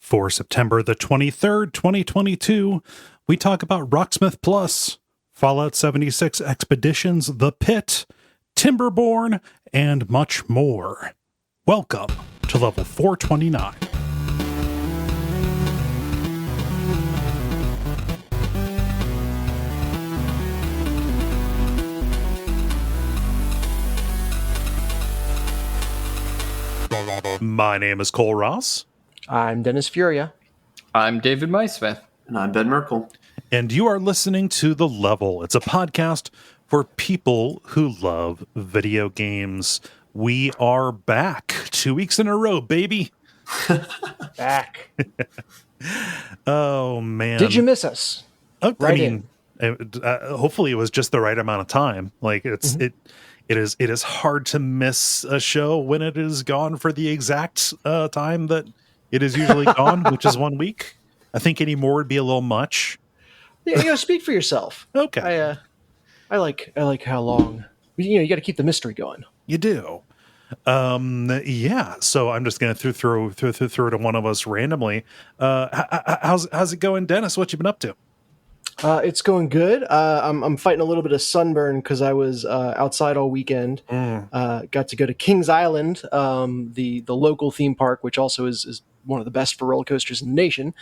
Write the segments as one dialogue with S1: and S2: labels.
S1: For September the 23rd, 2022, we talk about Rocksmith Plus, Fallout 76 Expeditions, The Pitt, Timberborn, and much more. Welcome to Level 429. My name is Kole Ross.
S2: I'm Dennis Furia.
S3: I'm David Maismith.
S4: And I'm Ben Merkel.
S1: And you are listening to The Level. It's a podcast for people who love video games. We are back 2 weeks in a row, baby.
S2: Back.
S1: Oh, man.
S2: Did you miss us?
S1: Hopefully it was just the right amount of time. Like it is hard to miss a show when it is gone for the exact time that it is usually gone, which is 1 week. I think any more would be a little much.
S2: Yeah, speak for yourself.
S1: Okay.
S2: I like how long. You got to keep the mystery going.
S1: You do. Yeah. So I'm just going to throw to one of us randomly. How's it going, Dennis? What you been up to?
S2: It's going good. I'm fighting a little bit of sunburn because I was outside all weekend. Got to go to Kings Island, the local theme park, which also is one of the best for roller coasters in the nation.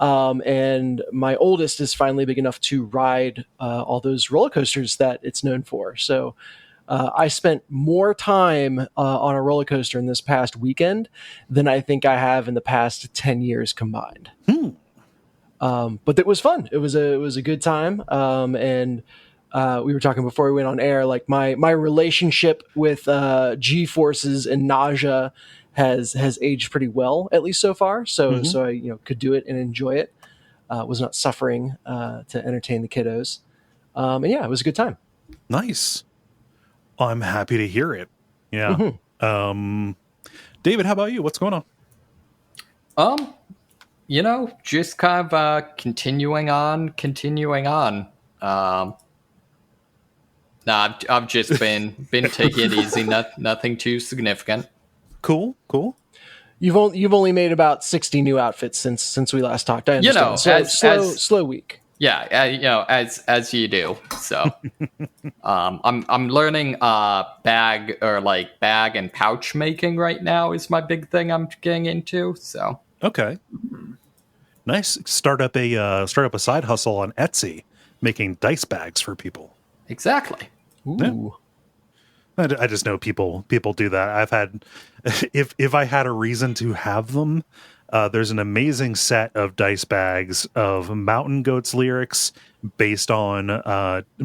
S2: And my oldest is finally big enough to ride all those roller coasters that it's known for. So I spent more time on a roller coaster in this past weekend than I think I have in the past 10 years combined. But it was fun. It was a good time. And we were talking before we went on air, like my relationship with GeForces and nausea has aged pretty well, at least so far. So I could do it and enjoy it. Was not suffering to entertain the kiddos. And yeah, it was a good time.
S1: Nice. I'm happy to hear it. Yeah. David, how about you? What's going on?
S3: Just kind of continuing on. I've just been taking it easy. Nothing too significant.
S1: Cool.
S2: You've only made about 60 new outfits since we last talked. I understand. Slow week.
S3: Yeah, as you do. So, I'm learning bag and pouch making right now is my big thing I'm getting into. So
S1: okay, nice. Start up a side hustle on Etsy, making dice bags for people.
S3: Exactly.
S2: Ooh.
S1: Yeah. I just know people do that. I've had, if I had a reason to have them, there's an amazing set of dice bags of Mountain Goats lyrics based on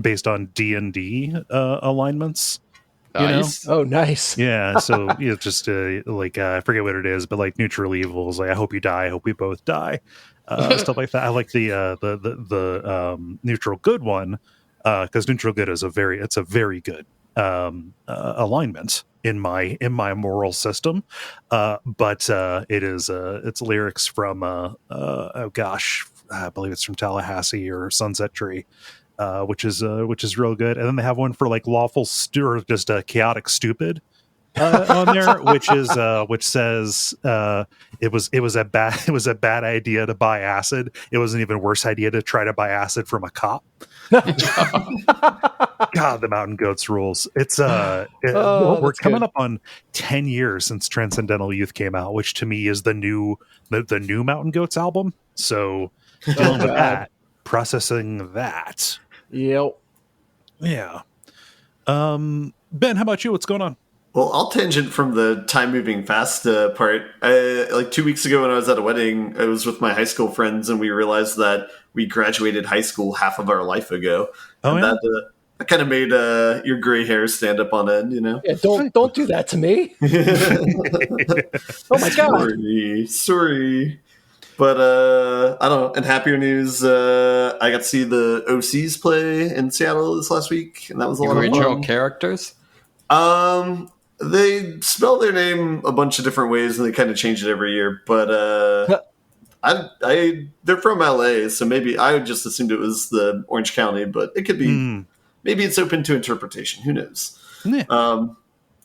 S1: D&D alignments.
S3: Nice.
S2: Oh, nice.
S1: Yeah. So just I forget what it is, but like neutral evils, like I hope you die, I hope we both die, stuff like that. I like the neutral good one because neutral good is a very good alignment in my moral system, but it's lyrics from I believe it's from Tallahassee or Sunset Tree, which is real good. And then they have one for like lawful or just chaotic stupid on there, which says it was a bad idea to buy acid. It was an even worse idea to try to buy acid from a cop. God, the Mountain Goats rules. It's we're coming up on 10 years since Transcendental Youth came out, which to me is the new Mountain Goats album. So dealing with that, processing that.
S2: Yep.
S1: Yeah. Ben, how about you? What's going on?
S4: Well, I'll tangent from the time moving fast part. Like 2 weeks ago when I was at a wedding, I was with my high school friends and we realized that we graduated high school half of our life ago.
S1: Oh,
S4: and
S1: yeah?
S4: that kind of made your gray hairs stand up on end,
S2: Yeah, don't do that to me. Oh my God.
S4: Sorry. But I don't know. In happier news, I got to see the OCs play in Seattle this last week, and that was a lot of fun.
S3: Original characters?
S4: They spell their name a bunch of different ways, and they kind of change it every year. But they're from LA, so maybe I just assumed it was the Orange County, but it could be. Maybe it's open to interpretation. Who knows?
S1: Yeah.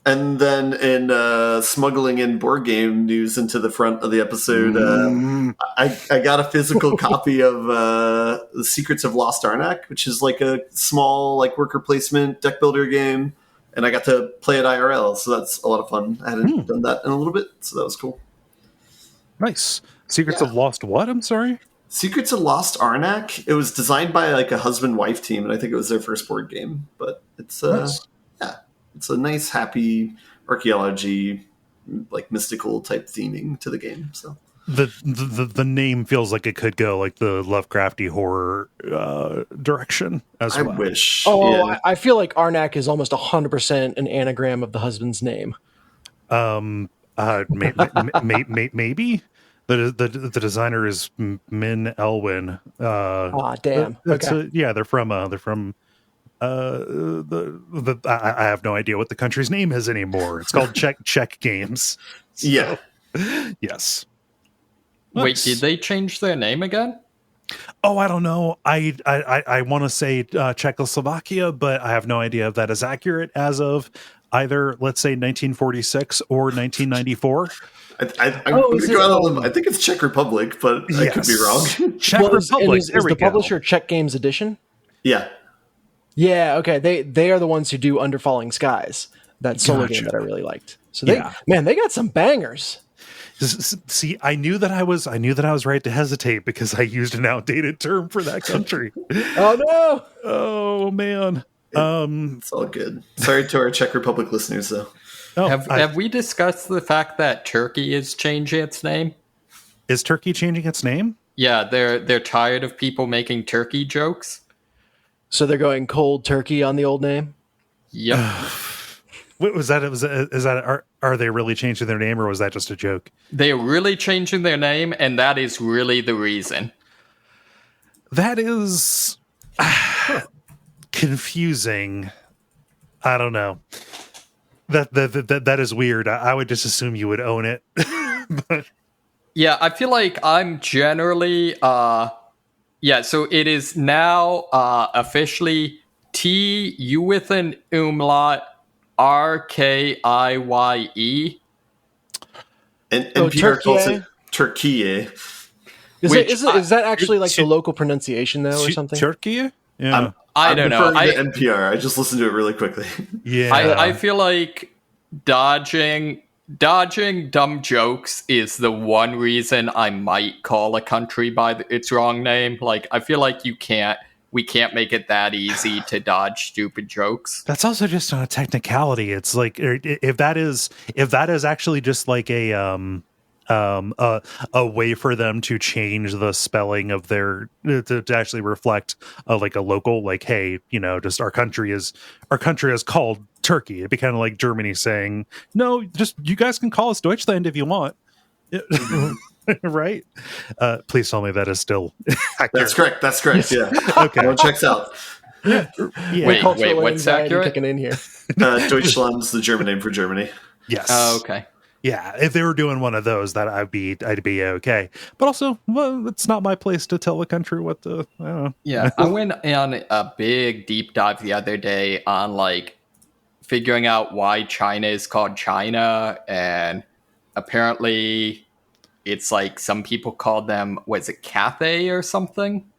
S4: And then in smuggling in board game news into the front of the episode, I got a physical copy of The Secrets of Lost Arnak, which is like a small like worker placement deck builder game, and I got to play it IRL, so that's a lot of fun. I hadn't done that in a little bit, so that was cool.
S1: Nice. Secrets of Lost what? I'm sorry?
S4: Secrets of Lost Arnak. It was designed by like a husband-wife team, and I think it was their first board game, but it's
S1: Nice.
S4: It's a nice, happy archaeology, like mystical type theming to the game. So
S1: the name feels like it could go like the Lovecrafty horror direction as well.
S4: I wish.
S2: Oh, I feel like Arnak is almost 100% an anagram of the husband's name.
S1: Maybe the designer is Min Elwin.
S2: Damn. Okay.
S1: They're from. I have no idea what the country's name is anymore. It's called Czech Games. So,
S4: Yeah.
S1: Yes.
S3: Wait,
S1: Nice.
S3: did they change their name again?
S1: Oh, I don't know. I want to say Czechoslovakia, but I have no idea if that is accurate as of either, let's say, 1946 or 1994.
S4: I'm going to go out on them. I think it's Czech Republic, but I could be wrong.
S1: Czech Republic.
S2: Is
S1: There we
S2: the
S1: go.
S2: publisher Czech Games Edition?
S4: Yeah.
S2: Yeah, okay. They are the ones who do Under Falling Skies, that solo
S1: Gotcha.
S2: game that I really liked. So they got some bangers.
S1: See, I knew that I was right to hesitate because I used an outdated term for that country.
S2: Oh no!
S1: Oh man.
S4: It's all good. Sorry to our Czech Republic listeners, though.
S3: Have we discussed the fact that Turkey is changing its name?
S1: Is Turkey changing its name?
S3: Yeah, they're tired of people making turkey jokes.
S2: So they're going cold turkey on the old name?
S3: Yep.
S1: What was that? Are they really changing their name, or was that just a joke?
S3: They're really changing their name, and that is really the reason.
S1: That is confusing. I don't know. That is weird. I would just assume you would own it. But
S3: Yeah, I feel like I'm generally so it is now officially TU with an umlaut RKIYE.
S4: And NPR calls
S2: Turkey.
S4: it Turkey.
S2: Is that actually like the local pronunciation though, or something?
S1: Turkey? Yeah.
S3: I don't know.
S4: To NPR. I just listened to it really quickly.
S1: Yeah.
S3: I feel like dodging dumb jokes is the one reason I might call a country by its wrong name. Like, I feel like we can't make it that easy to dodge stupid jokes.
S1: That's also just on a technicality. It's like if that is actually just like a way for them to change the spelling of their to actually reflect like a local, like, hey, just our country is called Turkey. It'd be kind of like Germany saying, no, just you guys can call us Deutschland if you want. Right? Please tell me that is still accurate.
S4: That's correct. Yeah.
S1: Okay.
S4: Well, checks out.
S1: Yeah.
S3: Wait,
S2: Cultural
S3: what's
S2: anxiety
S3: accurate?
S2: kicking in here.
S4: Deutschland's the German name for Germany.
S1: Yes.
S3: Oh, okay.
S1: Yeah, if they were doing one of those, that I'd be okay. But also, well, it's not my place to tell the country what to. I don't know.
S3: Yeah, I went on a big deep dive the other day on like figuring out why China is called China, and apparently it's like some people call them, what is it, Cathay or something?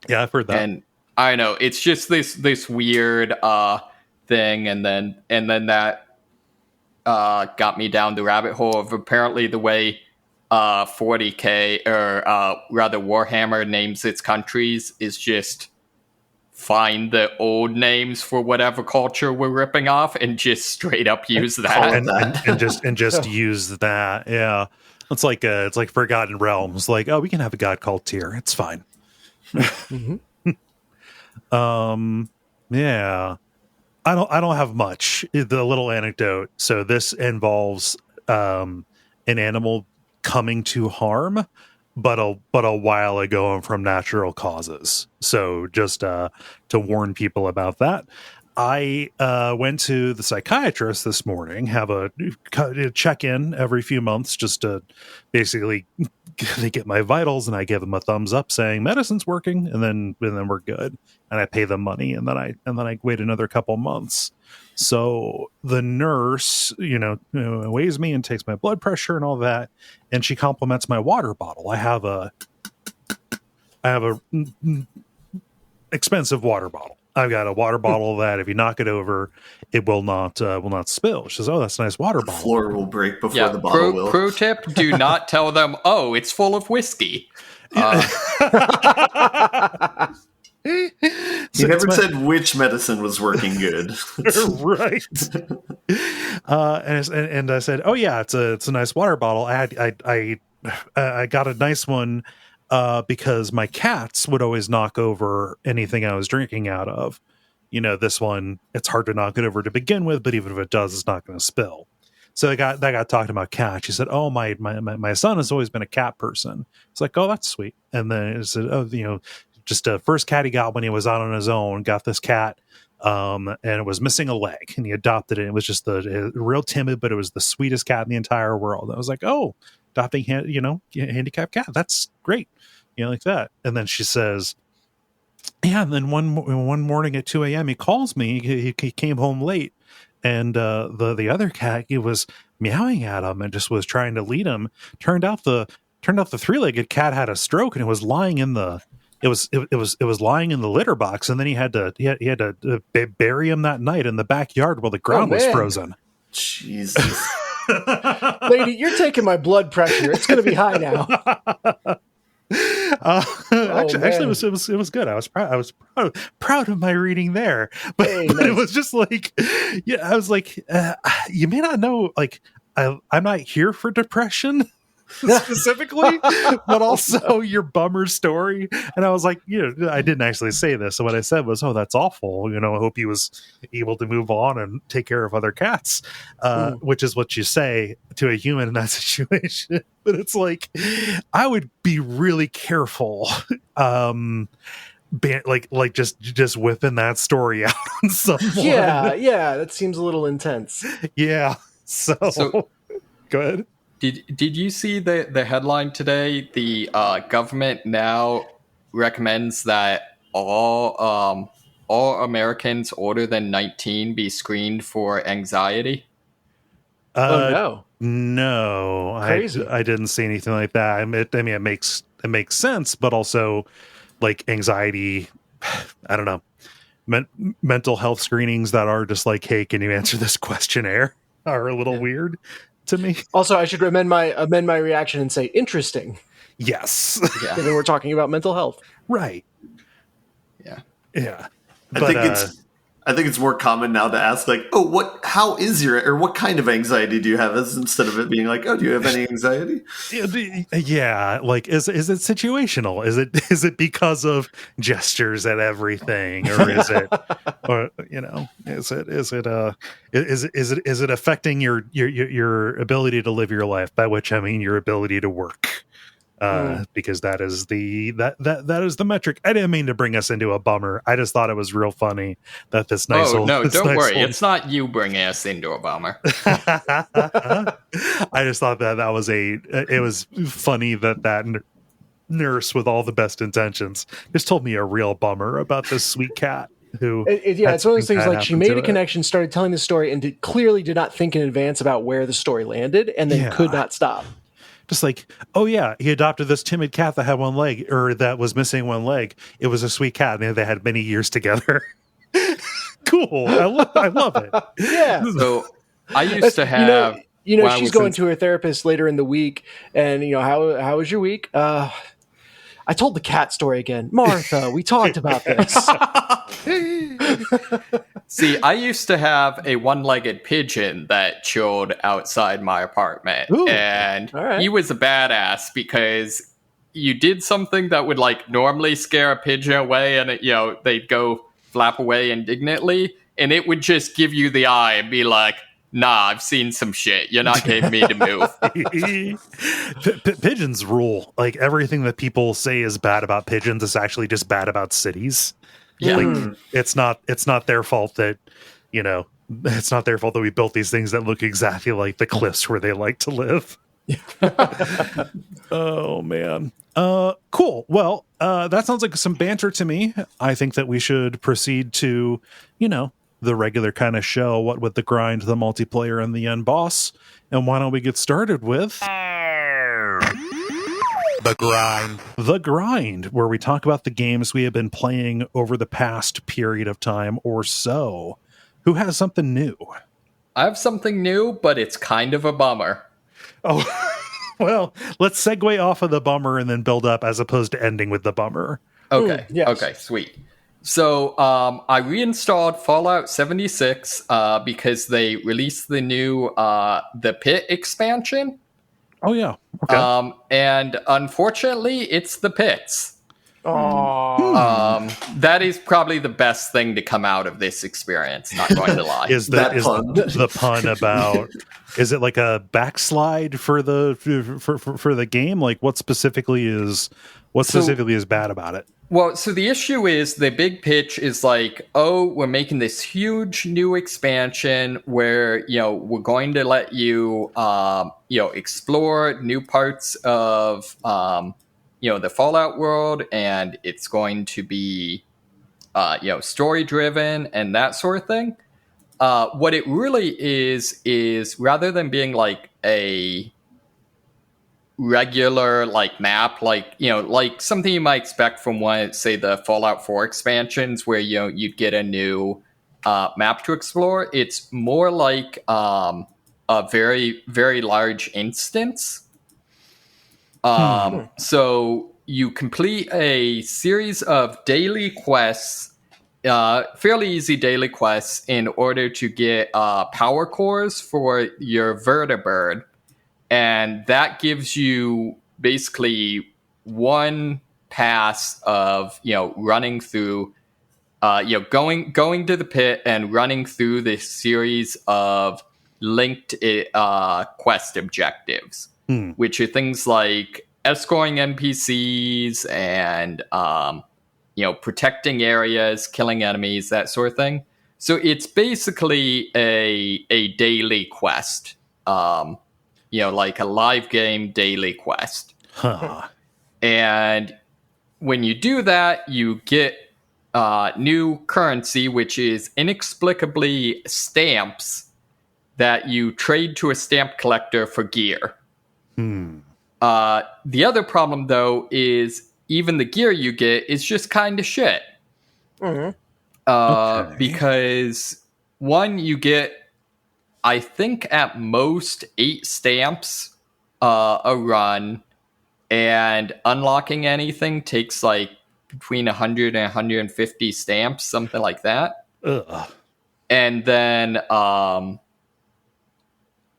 S1: Yeah, I've heard that.
S3: And I know it's just this weird thing, and then that got me down the rabbit hole of apparently the way 40K or rather Warhammer names its countries is just find the old names for whatever culture we're ripping off and just straight up use that.
S1: and just use that. Yeah, it's like Forgotten Realms. Like, oh, we can have a god called Tyr. It's fine. Yeah. I don't have much. The little anecdote. So this involves an animal coming to harm, but a while ago and from natural causes. So just to warn people about that. I went to the psychiatrist this morning, have a check-in every few months just to basically they get my vitals, and I give them a thumbs up saying medicine's working, and then we're good. And I pay them money, and then I wait another couple months. So the nurse, weighs me and takes my blood pressure and all that, and she compliments my water bottle. I have a expensive water bottle. I've got a water bottle that if you knock it over, it will not spill. She says, "Oh, that's a nice water bottle."
S4: The floor will break before the bottle will.
S3: Pro tip: do not tell them, "Oh, it's full of whiskey."
S4: He never said which medicine was working good.
S1: Right. And I said, "Oh yeah, it's a nice water bottle." I got a nice one because my cats would always knock over anything I was drinking out of. This one, it's hard to knock it over to begin with, but even if it does, it's not going to spill. So I got talking about cats. She said, "Oh, my son has always been a cat person." It's like, "Oh, that's sweet." And then it said, "Oh, just the first cat he got when he was out on his own, got this cat, and it was missing a leg, and he adopted it. It was just real timid, but it was the sweetest cat in the entire world." I was like, "Oh, adopting, handicapped cat. That's great." Like that. And then she says, "Yeah." And then one morning at 2 a.m., he calls me. He came home late, and the other cat, he was meowing at him and just was trying to lead him. Turned out the 3-legged cat had a stroke, and it was lying in the lying in the litter box, and then he had to bury him that night in the backyard while the ground was frozen.
S4: Jesus.
S2: Lady, you're taking my blood pressure. It's going to be high now.
S1: Actually, it was good. I was proud of my reading there, but it was just like, I was like, you may not know, like, I'm not here for depression specifically, but also your bummer story. And I was like, I didn't actually say this. So what I said was, "Oh, that's awful. I hope he was able to move on and take care of other cats," which is what you say to a human in that situation. But it's like, I would be really careful. Like just whipping that story out on someone.
S2: Yeah, that seems a little intense.
S1: Yeah. So go ahead.
S3: Did you see the headline today? The government now recommends that all Americans older than 19 be screened for anxiety.
S2: No.
S1: No,
S2: Crazy.
S1: I didn't see anything like that. It makes sense, but also, like, anxiety, I don't know, mental health screenings that are just like, "Hey, can you answer this questionnaire?" are a little weird to me.
S2: Also, I should amend my reaction and say interesting.
S1: Yes.
S3: Yeah.
S2: Given we're talking about mental health.
S1: Right.
S3: Yeah.
S4: I think it's more common now to ask, like, "Oh, how is what kind of anxiety do you have?" instead of it being like, "Oh, do you have any anxiety?"
S1: Yeah, like, is it situational? Is it because of gestures at everything, or is it, or is it affecting your ability to live your life? By which I mean your ability to work. Because that is the metric. I didn't mean to bring us into a bummer. I just thought it was real funny that this nice.
S3: Oh no! Don't worry, it's not you bringing us into a bummer.
S1: I just thought that was it was funny that nurse with all the best intentions just told me a real bummer about this sweet cat. Who
S2: it's one of those things, like, she made a connection, started telling the story, and clearly did not think in advance about where the story landed, and then could not stop.
S1: Just like, "Oh yeah, he adopted this timid cat that had one leg, or that was missing one leg. It was a sweet cat, and they had many years together." Cool. I love it.
S2: Yeah.
S3: So I used to have,
S2: she's going to her therapist later in the week, and how was your week? I told the cat story again. "Martha, we talked about this."
S3: See, I used to have a one-legged pigeon that chilled outside my apartment.
S2: Ooh,
S3: and
S2: right.
S3: He was a badass because you did something that would, like, normally scare a pigeon away, and they'd go flap away indignantly, and it would just give you the eye and be like, "Nah, I've seen some shit. You're not getting me to move."
S1: Pigeons rule. Like, everything that people say is bad about pigeons is actually just bad about cities.
S3: Yeah.
S1: Like, it's not their fault that, it's not their fault that we built these things that look exactly like the cliffs where they like to live. Oh man. Cool. Well, that sounds like some banter to me. I think that we should proceed to, the regular kind of show, what with the grind, the multiplayer, and the end boss. And why don't we get started with
S5: The grind.
S1: The Grind, where we talk about the games we have been playing over the past period of time or so. Who has something new?
S3: I have something new, but it's kind of a bummer.
S1: Oh, well, let's segue off of the bummer and then build up as opposed to ending with the bummer.
S3: Okay.
S2: Yes.
S3: Okay, sweet. So I reinstalled Fallout 76 because they released the new the Pitt expansion.
S1: Oh, yeah. Okay.
S3: And unfortunately, it's the Pits.
S2: Aww.
S3: That is probably the best thing to come out of this experience, not going to lie.
S1: Is the pun about, is it like a backslide for the game? Like what specifically is bad about it?
S3: Well, so the issue is the big pitch is like, oh, we're making this huge new expansion where, we're going to let you, explore new parts of, the Fallout world, and it's going to be, story driven and that sort of thing. What it really is rather than being like a regular map, like something you might expect from one, say the Fallout 4 expansions where you'd get a new map to explore. It's more like a very, very large instance. So you complete a series of daily quests, fairly easy daily quests, in order to get power cores for your vertibird. And that gives you basically one pass of, running through, going to the pit and running through this series of linked quest objectives, which are things like escorting NPCs and, protecting areas, killing enemies, that sort of thing. So it's basically a daily quest. Like a live game daily quest.
S1: Huh.
S3: And when you do that, you get new currency, which is inexplicably stamps that you trade to a stamp collector for gear. The other problem, though, is even the gear you get is just kind of shit. Because, one, you get, I think at most 8 stamps a run, and unlocking anything takes like between 100 and 150 stamps, something like that.
S1: Ugh.
S3: And then,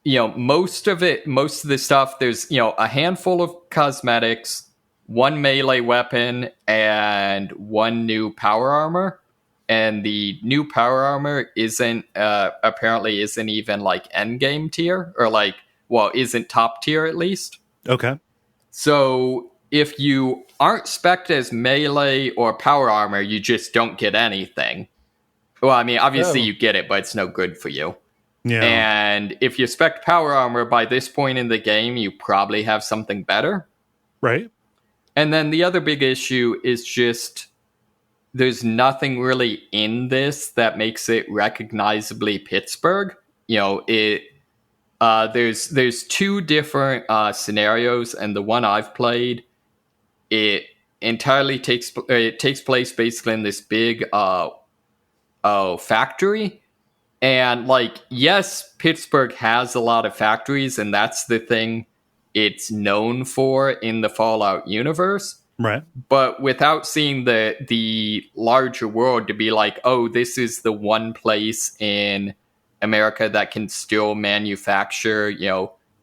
S3: most of the stuff, there's, a handful of cosmetics, 1 melee weapon, and 1 new power armor. And the new power armor apparently isn't even like end game tier, or isn't top tier at least.
S1: Okay.
S3: So if you aren't spec'd as melee or power armor, you just don't get anything. Well, I mean, obviously you get it, but it's no good for you.
S1: Yeah.
S3: And if you spec power armor by this point in the game, you probably have something better.
S1: Right.
S3: And then the other big issue is just, there's nothing really in this that makes it recognizably Pittsburgh. There's 2 different scenarios, and the one I've played, it entirely takes place basically in this big factory. And yes, Pittsburgh has a lot of factories, and that's the thing it's known for in the Fallout universe.
S1: Right.
S3: But without seeing the larger world to be like, oh, this is the one place in America that can still manufacture,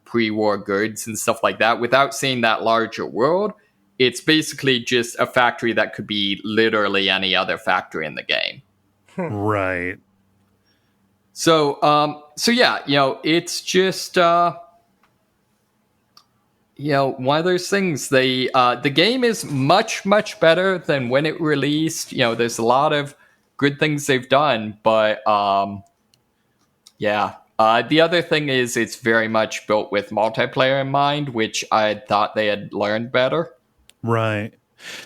S3: pre-war goods and stuff like that. Without seeing that larger world, it's basically just a factory that could be literally any other factory in the game.
S1: Right.
S3: So yeah, it's just, one of those things. The game is much, much better than when it released. There's a lot of good things they've done, but yeah, The other thing is it's very much built with multiplayer in mind, which I had thought they had learned better.
S1: Right.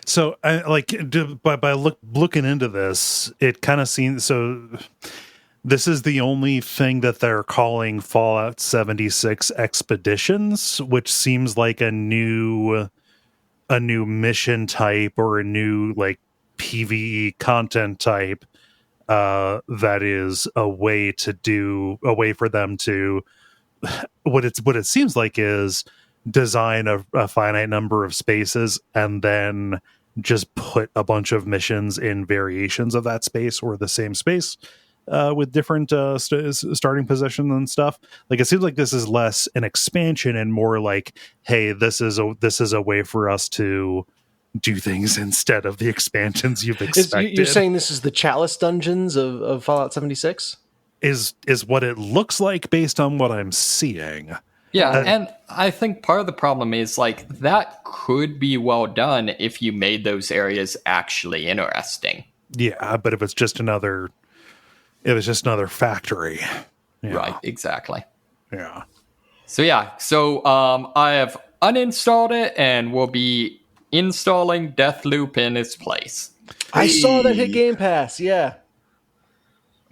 S1: So, by looking into this, it kind of seems so. This is the only thing that they're calling Fallout 76 Expeditions, which seems like a new mission type or a new like PvE content type. That is a way for them to what it seems like is design a finite number of spaces and then just put a bunch of missions in variations of that space or the same space with different starting positions and stuff. Like it seems like this is less an expansion and more like, hey, this is a way for us to do things instead of the expansions you've expected.
S2: You're saying this is the Chalice dungeons of Fallout 76?
S1: Is what it looks like based on what I'm seeing.
S3: Yeah, and I think part of the problem is like that could be well done if you made those areas actually interesting.
S1: Yeah, but if it's just another factory. Yeah.
S3: Right, exactly.
S1: Yeah.
S3: So I have uninstalled it and will be installing Deathloop in its place.
S2: I saw that hit Game Pass. Yeah.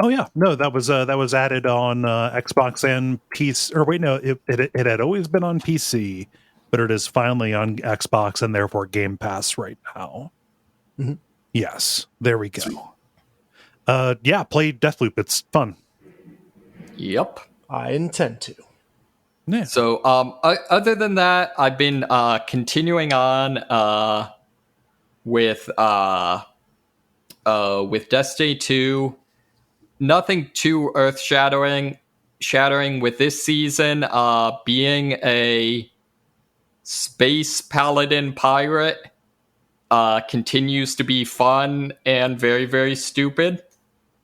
S1: Oh yeah, no, that was added on Xbox and PC. Or wait, no, it had always been on PC, but it is finally on Xbox and therefore Game Pass right now. Mm-hmm. Yes, there we go. Sweet. Yeah, play Deathloop. It's fun.
S3: Yep,
S2: I intend to.
S1: Yeah.
S3: So, other than that, I've been continuing on with Destiny 2. Nothing too shattering with this season. Being a space paladin pirate continues to be fun and very, very stupid.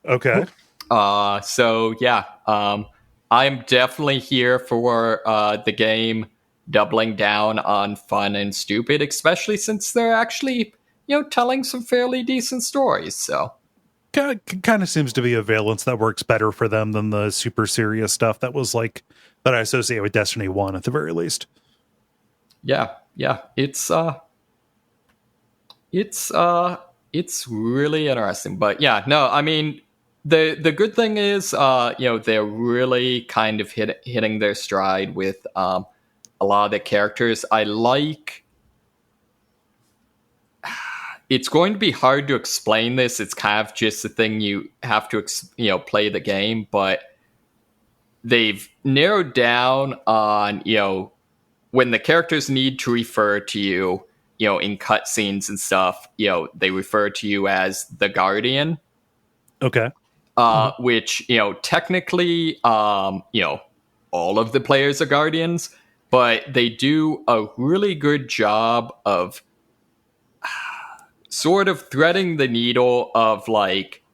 S1: Okay.
S3: So yeah, I'm definitely here for the game doubling down on fun and stupid, especially since they're actually, telling some fairly decent stories. So
S1: kind of seems to be a valence that works better for them than the super serious stuff that I associate with Destiny 1 at the very least.
S3: Yeah. It's really interesting. But yeah, no, I mean, the good thing is, they're really kind of hitting their stride with a lot of the characters. I like. It's going to be hard to explain this. It's kind of just the thing you have to, play the game. But they've narrowed down on, when the characters need to refer to you, in cutscenes and stuff, they refer to you as the Guardian.
S1: Okay.
S3: Which, technically, all of the players are Guardians, but they do a really good job of sort of threading the needle of like,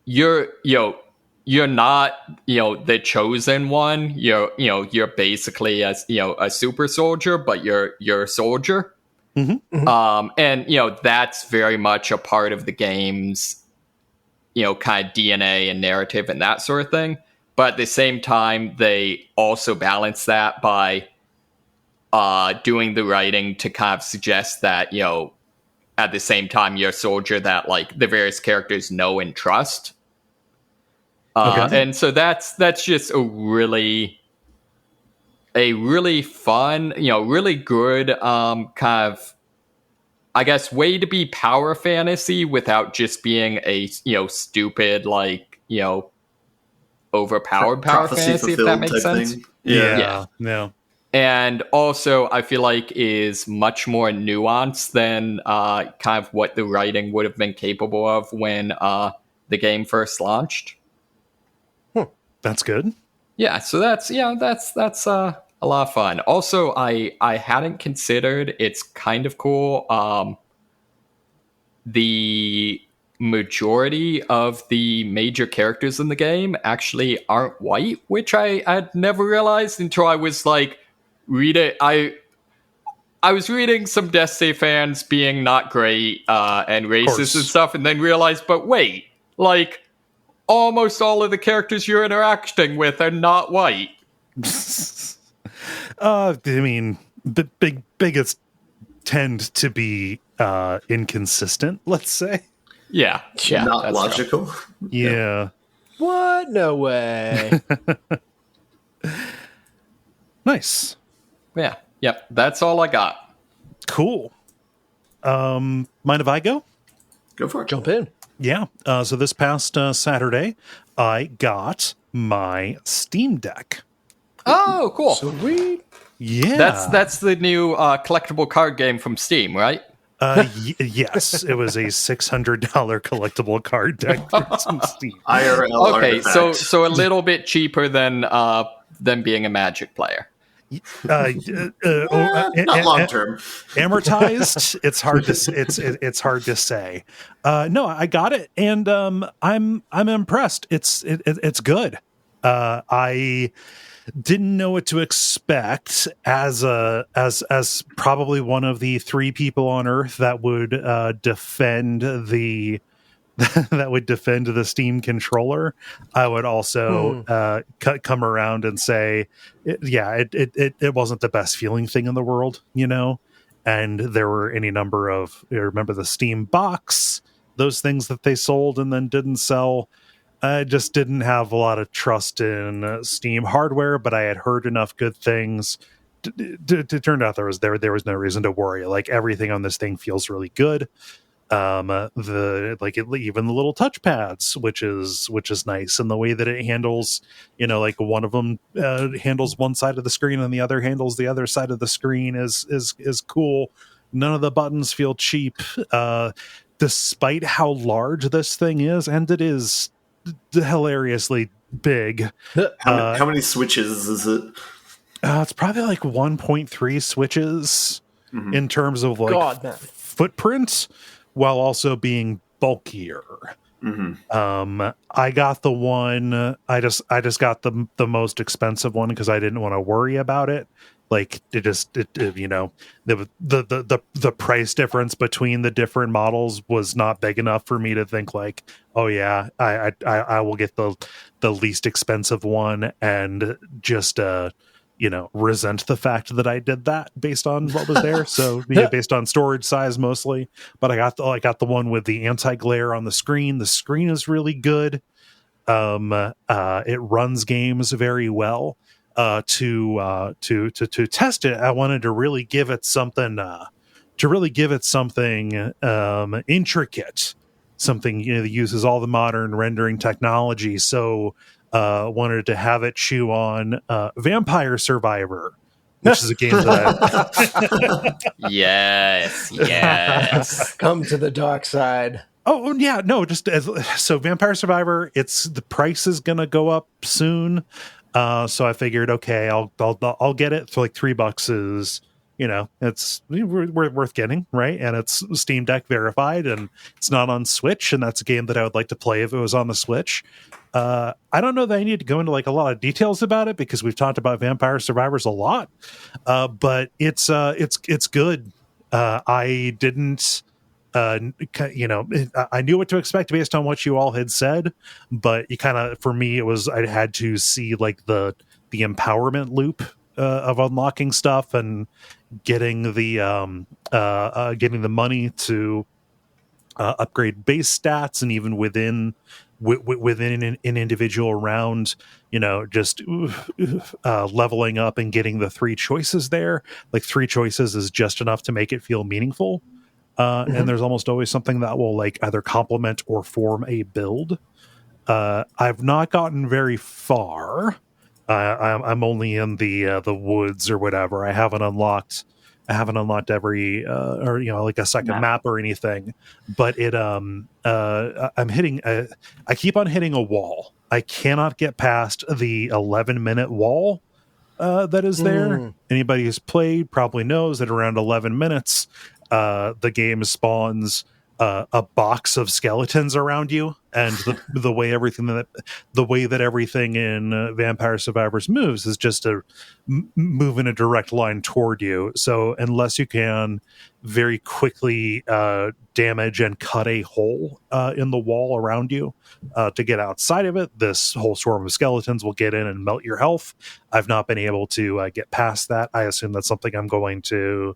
S3: you're not, the chosen one. You're basically a super soldier, but you're a soldier.
S1: Mm-hmm. Mm-hmm.
S3: And that's very much a part of the game's, kind of DNA and narrative and that sort of thing. But at the same time, they also balance that by doing the writing to kind of suggest that, at the same time, you're a soldier that like the various characters know and trust. Okay. And so that's just a really fun, really good kind of, I guess, way to be power fantasy without just being a, stupid, like, overpowered power fantasy, if that makes sense.
S4: Thing.
S1: Yeah.
S3: And also, I feel like is much more nuanced than kind of what the writing would have been capable of when the game first launched.
S1: That's good.
S3: Yeah, so that's a lot of fun. Also, I hadn't considered, it's kind of cool. The majority of the major characters in the game actually aren't white, which I had never realized until I was like I was reading some Destiny fans being not great and racist and stuff, and then realized, but wait, like almost all of the characters you're interacting with are not white.
S1: I mean, the biggest tend to be inconsistent, let's say.
S3: Yeah,
S4: Not
S3: that's
S4: logical.
S3: true.
S1: Yeah.
S2: What? No way.
S1: Nice.
S3: Yeah, yep. That's all I got.
S1: Cool. Mind if I go?
S4: Go for it.
S2: Jump in.
S1: Yeah. So this past Saturday, I got my Steam Deck.
S3: Oh, cool.
S2: Sweet.
S1: Yeah.
S3: That's the new collectible card game from Steam, right?
S1: Yes, it was a $600 collectible card deck from Steam.
S4: IRL
S3: Okay,
S4: artifact.
S3: so a little bit cheaper than being a Magic player.
S4: Not long term.
S1: Amortized. It's hard to it's hard to say. No, I got it, and I'm impressed. It's good. I didn't know what to expect as probably one of the 3 people on Earth that would defend the Steam controller. I would also come around and say, it wasn't the best feeling thing in the world, and there were any number of, remember the Steam box, those things that they sold and then didn't sell. I just didn't have a lot of trust in Steam hardware, but I had heard enough good things to turn out there was no reason to worry. Like, everything on this thing feels really good. Even the little touchpads, which is nice, and the way that it handles, like one of them handles one side of the screen and the other handles the other side of the screen is cool. None of the buttons feel cheap, despite how large this thing is, and it is hilariously big.
S4: How many switches is it?
S1: It's probably like 1.3 switches in terms of footprint, while also being bulkier. I got the one. I just got the most expensive one because I didn't want to worry about it. Like, the price difference between the different models was not big enough for me to think like, oh yeah, I will get the least expensive one and just resent the fact that I did that based on what was there. So based on storage size mostly. But I got the one with the anti-glare on the screen. The screen is really good. It runs games very well. To test it, I wanted to really give it something intricate, something that uses all the modern rendering technology. So wanted to have it chew on Vampire Survivor, which is a game that
S3: Yes.
S2: Come to the dark side.
S1: Oh yeah, no, so Vampire Survivor, the price is gonna go up soon. So I figured, okay, I'll get it for like $3 is, it's worth getting, right? And it's Steam Deck verified, and it's not on Switch, and that's a game that I would like to play if it was on the Switch. I don't know that I need to go into like a lot of details about it because we've talked about Vampire Survivors a lot, but it's good. I didn't. I knew what to expect based on what you all had said, but for me, I had to see like the empowerment loop of unlocking stuff and getting the money to upgrade base stats, and even within an individual round, just leveling up and getting the 3 choices there. Like 3 choices is just enough to make it feel meaningful. And there's almost always something that will like either complement or form a build. I've not gotten very far. I'm only in the woods or whatever. I haven't unlocked every or like a second map or anything. But I'm hitting. I keep on hitting a wall. I cannot get past the 11-minute wall that is there. Anybody who's played probably knows that around 11 minutes. The game spawns a box of skeletons around you, and the way that everything in Vampire Survivors moves is just to move in a direct line toward you. So unless you can very quickly damage and cut a hole in the wall around you to get outside of it, this whole swarm of skeletons will get in and melt your health. I've not been able to get past that. I assume that's something I'm going to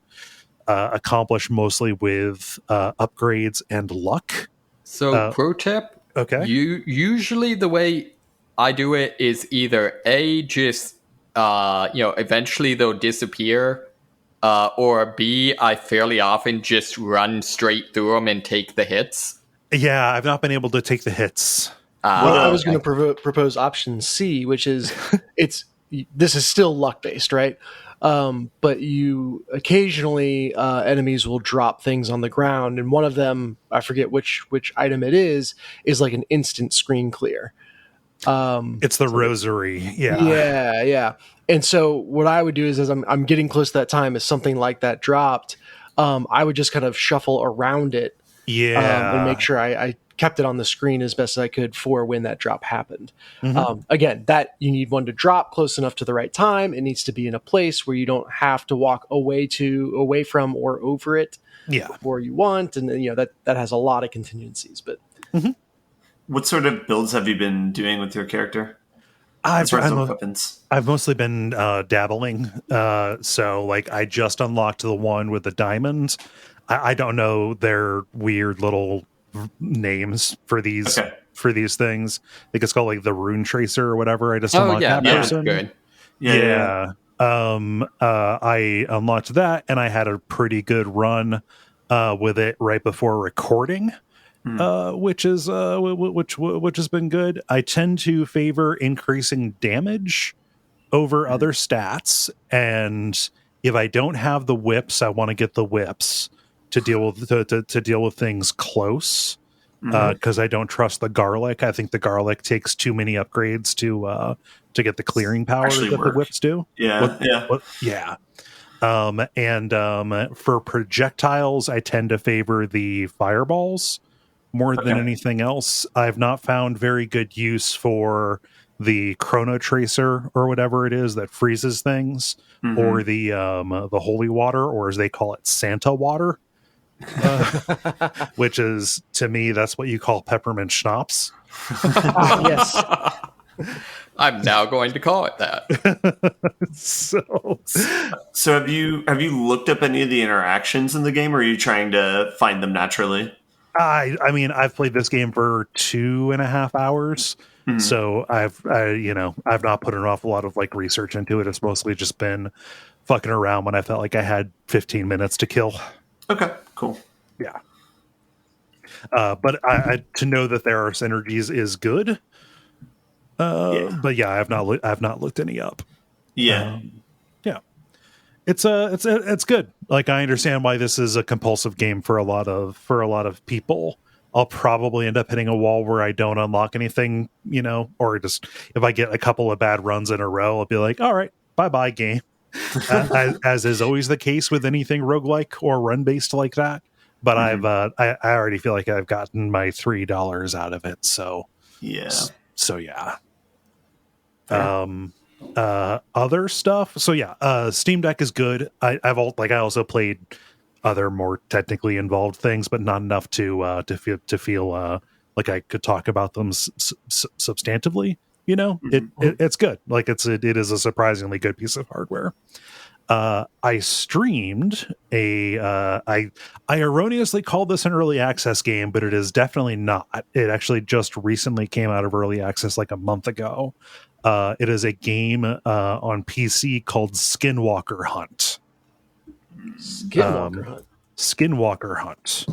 S1: accomplish mostly with upgrades and luck.
S3: So, pro tip.
S1: Okay.
S3: Usually the way I do it is either just eventually they'll disappear, or B, I fairly often just run straight through them and take the hits.
S1: Yeah, I've not been able to take the hits.
S2: Well, I was going to propose option C, which is this is still luck based, right? But you occasionally enemies will drop things on the ground, and one of them, I forget which item it is like an instant screen clear.
S1: It's the rosary.
S2: Yeah. And so what I would do is, as I'm getting close to that time, as something like that dropped, I would just kind of shuffle around it, and make sure I kept it on the screen as best as I could for when that drop happened. Again, that you need one to drop close enough to the right time. It needs to be in a place where you don't have to walk away from or over it before you want. And then, that has a lot of contingencies, but
S4: what sort of builds have you been doing with your character?
S1: I've mostly been dabbling. So like I just unlocked the one with the diamonds. I don't know their weird little names for these things. I think it's called like the Rune Tracer or whatever. I just unlocked that person.
S3: Good.
S1: Yeah. I unlocked that, and I had a pretty good run with it right before recording, which has been good. I tend to favor increasing damage over other stats, and if I don't have the whips, I want to get the whips to deal with things close, because I don't trust the garlic. I think the garlic takes too many upgrades to get the clearing power that the whips do. For projectiles, I tend to favor the fireballs more than anything else. I've not found very good use for the chrono tracer or whatever it is that freezes things, or the holy water, or as they call it, Santa water. Which is, to me, that's what you call peppermint schnapps.
S2: Yes.
S3: I'm now going to call it that.
S4: So have you looked up any of the interactions in the game, or are you trying to find them naturally?
S1: I mean, I've played this game for 2.5 hours, so I've not put an awful lot of like research into it. It's mostly just been fucking around when I felt like I had 15 minutes to kill.
S4: Okay, cool.
S1: Yeah. But I to know that there are synergies is good. But yeah, I've not looked any up.
S4: Yeah.
S1: It's good. Like, I understand why this is a compulsive game for a lot of people. I'll probably end up hitting a wall where I don't unlock anything, or just if I get a couple of bad runs in a row, I'll be like, all right, bye game. As is always the case with anything roguelike or run based like that. But I already feel like I've gotten my $3 out of it. So yeah. Other stuff. So yeah, Steam Deck is good. I also played other more technically involved things, but not enough to feel like I could talk about them substantively. It's good. Like it is a surprisingly good piece of hardware. I streamed I erroneously called this an early access game, but it is definitely not. It actually just recently came out of early access like a month ago. It is a game on PC called Skinwalker Hunt. Skinwalker Hunt.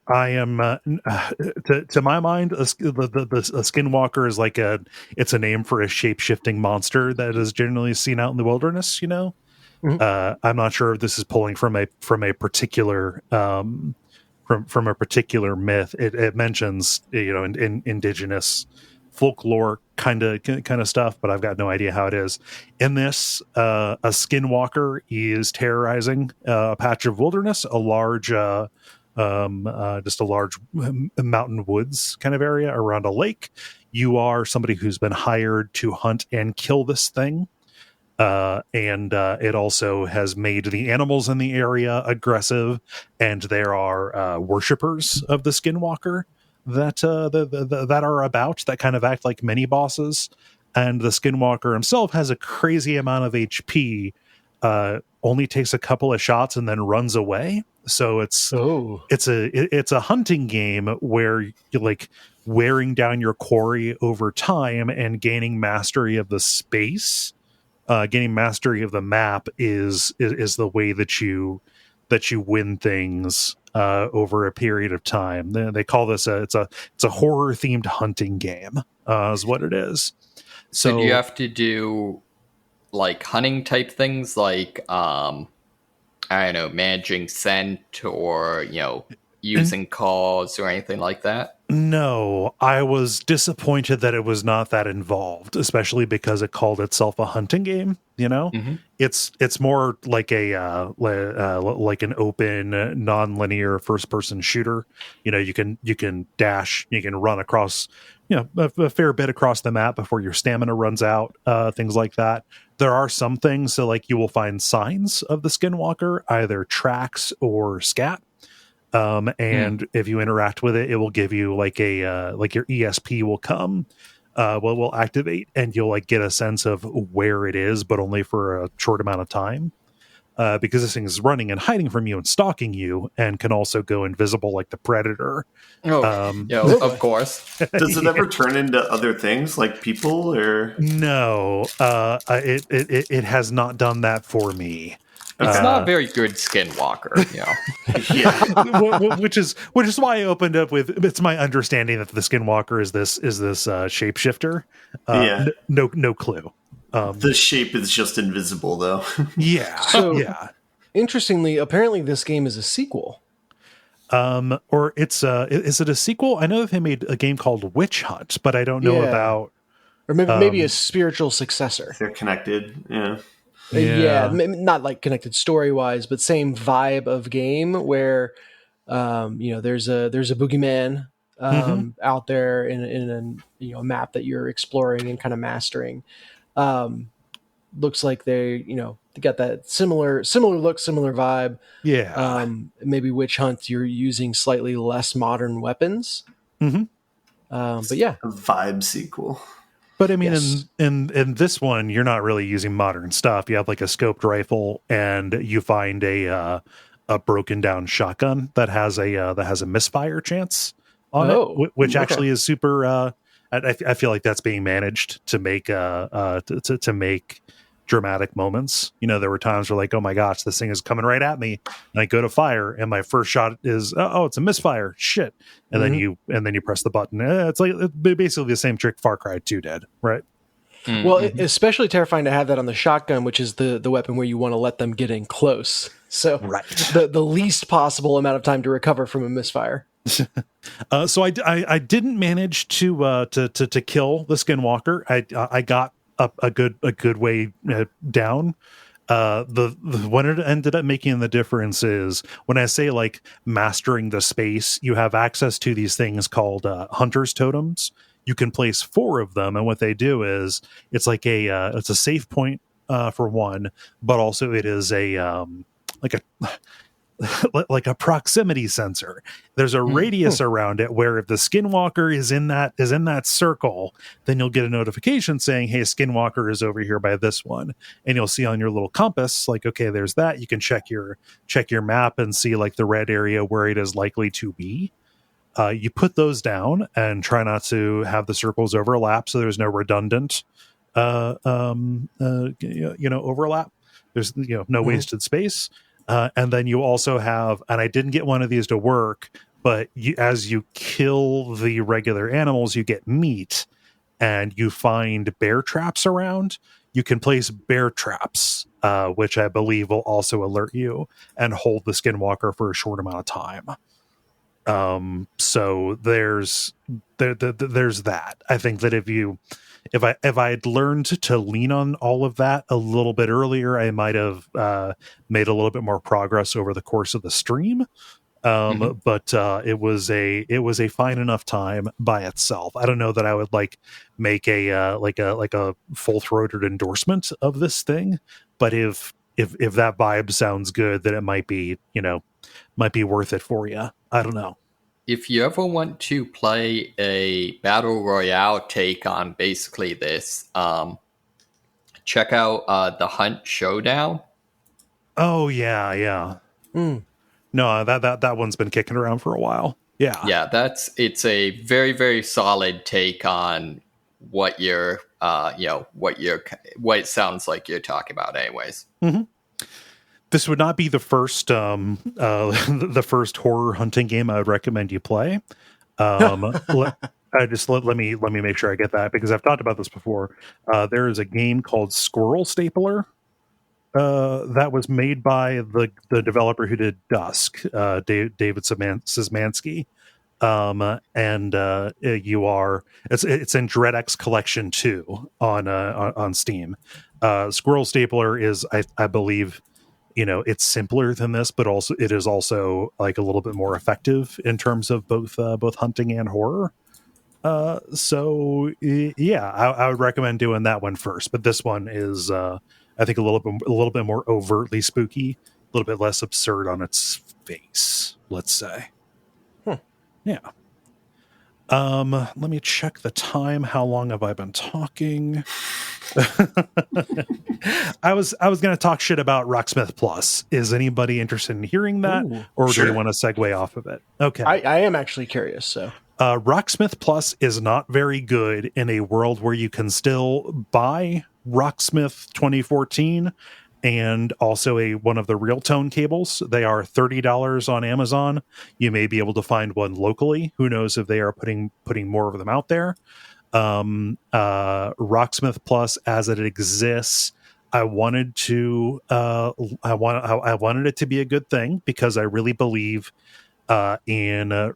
S1: I am to my mind, the Skinwalker is like it's a name for a shape-shifting monster that is generally seen out in the wilderness. I'm not sure if this is pulling from a particular from a particular myth. It mentions in indigenous folklore kind of stuff, but I've got no idea how it is. In this, a Skinwalker is terrorizing a patch of wilderness. A large just a large mountain woods kind of area around a lake. You are somebody who's been hired to hunt and kill this thing. And it also has made the animals in the area aggressive, and there are worshippers of the Skinwalker that are about, that kind of act like mini bosses. And the Skinwalker himself has a crazy amount of HP, only takes a couple of shots and then runs away. So it's a hunting game where you're like wearing down your quarry over time and gaining mastery of the space. Gaining mastery of the map is the way that you win things over a period of time. They call this it's a horror themed hunting game, is what it is.
S3: So do you have to do like hunting type things, like I don't know, managing scent, or using calls or anything like that?
S1: No, I was disappointed that it was not that involved, especially because it called itself a hunting game.
S3: Mm-hmm.
S1: It's more like like an open, non-linear first-person shooter. You can dash, you can run across, a fair bit across the map before your stamina runs out. Things like that. There are some things, so like you will find signs of the Skinwalker, either tracks or scat. And if you interact with it, it will give you like like your ESP will come, will activate, and you'll like get a sense of where it is, but only for a short amount of time. Because this thing is running and hiding from you and stalking you, and can also go invisible like the Predator.
S3: Of course.
S4: Does it ever turn into other things like people, or
S1: no? It has not done that for me.
S3: It's not a very good Skinwalker,
S4: yeah.
S1: which is why I opened up with, it's my understanding that the Skinwalker is this shapeshifter. No clue.
S4: The shape is just invisible, though.
S1: Yeah.
S2: So,
S1: yeah.
S2: Interestingly, apparently this game is a sequel.
S1: Or it's is it a sequel? I know that they made a game called Witch Hunt, but I don't know about.
S2: Or maybe a spiritual successor.
S4: They're connected. Yeah.
S2: Yeah, not like connected story wise, but same vibe of game where, there's a boogeyman out there in a map that you're exploring and kind of mastering. Looks like they got that similar look, similar vibe.
S1: Yeah.
S2: Maybe Witch Hunt, you're using slightly less modern weapons.
S1: Mm-hmm.
S2: But yeah,
S4: a vibe sequel.
S1: But I mean,
S2: yes.
S1: in this one, you're not really using modern stuff. You have like a scoped rifle, and you find a broken down shotgun that has a misfire chance on it, which actually is super. I feel like that's being managed to make to make dramatic moments. There were times where like, oh my gosh, this thing is coming right at me, and I go to fire, and my first shot is it's a misfire, shit, and then you press the button. It's like basically the same trick Far Cry 2 did, right?
S2: Mm-hmm. Well, especially terrifying to have that on the shotgun, which is the weapon where you want to let them get in close. So
S1: right.
S2: the least possible amount of time to recover from a misfire.
S1: So I didn't manage to kill the Skinwalker. I got up a good way down. The what it ended up making the difference is when I say like mastering the space, you have access to these things called hunter's totems. You can place 4 of them, and what they do is it's like it's a save point for one, but also it is like a proximity sensor. There's a radius around it where if the Skinwalker is in that circle, then you'll get a notification saying, hey, Skinwalker is over here by this one. And you'll see on your little compass, like, okay, there's that. You can check your map and see like the red area where it is likely to be. You put those down and try not to have the circles overlap, so there's no redundant overlap. There's no wasted space. And then you also have, and I didn't get one of these to work, but as you kill the regular animals, you get meat, and you find bear traps around. You can place bear traps, which I believe will also alert you and hold the Skinwalker for a short amount of time. So there's that. I think that if I had learned to lean on all of that a little bit earlier, I might have made a little bit more progress over the course of the stream. But it was a fine enough time by itself. I don't know that I would like make a full throated endorsement of this thing, but if that vibe sounds good, then it might be worth it for you. I don't know.
S3: If you ever want to play a battle royale take on basically this, check out the Hunt Showdown.
S1: Oh yeah. No, that one's been kicking around for a while. Yeah,
S3: it's a very, very solid take on what what it sounds like you're talking about, anyways.
S1: Mm-hmm. This would not be the first the first horror hunting game I would recommend you play. Let me make sure I get that, because I've talked about this before. There is a game called Squirrel Stapler that was made by the developer who did Dusk, David Szymanski. It's in DreadX Collection 2 on Steam. Squirrel Stapler is, I believe, it's simpler than this, but also it is also like a little bit more effective in terms of both hunting and horror. So yeah, I would recommend doing that one first. But this one is, I think, a little bit more overtly spooky, a little bit less absurd on its face, let's say. Yeah. Let me check the time. How long have I been talking? I was going to talk shit about Rocksmith Plus. Is anybody interested in hearing that?
S2: Ooh,
S1: or
S4: sure.
S1: do we want to segue off of it? Okay.
S2: I am actually curious. So
S1: Rocksmith Plus is not very good in a world where you can still buy Rocksmith 2014 and also one of the real tone cables. They are $30 on Amazon. You may be able to find one locally. Who knows if they are putting more of them out there. Rocksmith Plus, as it exists, I wanted it to be a good thing, because I really believe in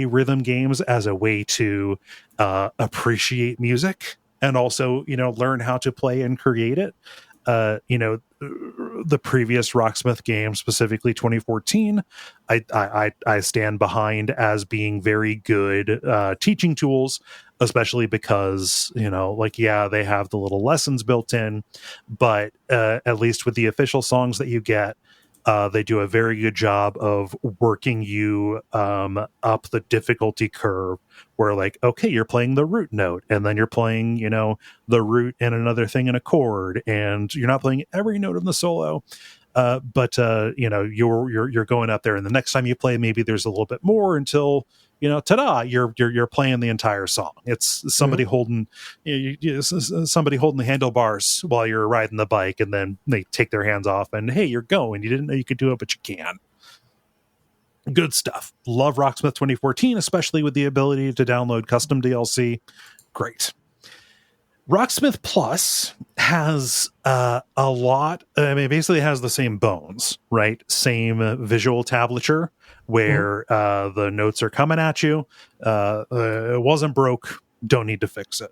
S1: rhythm games as a way to appreciate music and also learn how to play and create it. The previous Rocksmith game, specifically 2014, I stand behind as being very good teaching tools, especially because they have the little lessons built in, but at least with the official songs that you get, they do a very good job of working you up the difficulty curve, where okay, you're playing the root note, and then you're playing, the root and another thing in a chord, and you're not playing every note in the solo. But you're going up there, and the next time you play, maybe there's a little bit more until, ta-da, you're playing the entire song. It's somebody holding somebody holding the handlebars while you're riding the bike, and then they take their hands off, and hey, you're going. You didn't know you could do it, but you can. Good stuff. Love Rocksmith 2014, especially with the ability to download custom DLC. Great. Rocksmith Plus has a lot. I mean, basically has the same bones, right? Same visual tablature where the notes are coming at you. It wasn't broke. Don't need to fix it.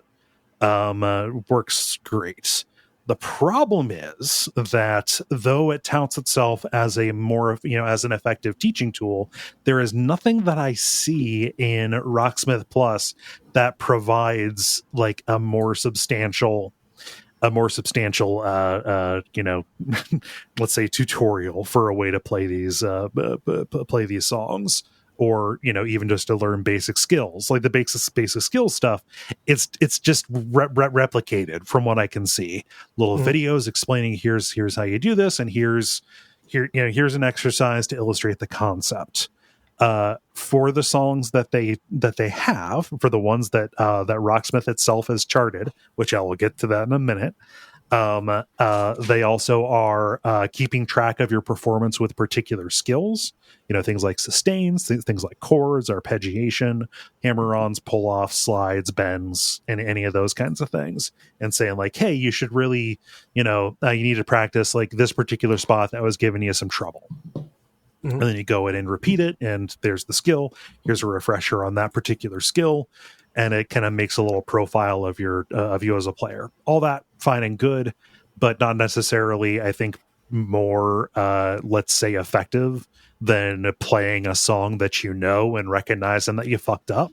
S1: Works great. The problem is that though it touts itself as a more, as an effective teaching tool, there is nothing that I see in Rocksmith Plus that provides a more substantial, let's say, tutorial for a way to play these songs, or even just to learn basic skills. Like the basic skills stuff, it's just replicated from what I can see. Little videos explaining here's how you do this, and here's an exercise to illustrate the concept. For the songs that they have, for the ones that Rocksmith itself has charted, which I will get to that in a minute. They also are keeping track of your performance with particular skills, things like sustains, things like chords, arpeggiation, hammer-ons, pull-offs, slides, bends, and any of those kinds of things, and saying hey, you should really, you need to practice this particular spot that was giving you some trouble. And then you go in and repeat it, and there's the skill. Here's a refresher on that particular skill, and it kind of makes a little profile of you as a player. All that fine and good, but not necessarily, I think, more, let's say, effective than playing a song that you know and recognizing that you fucked up.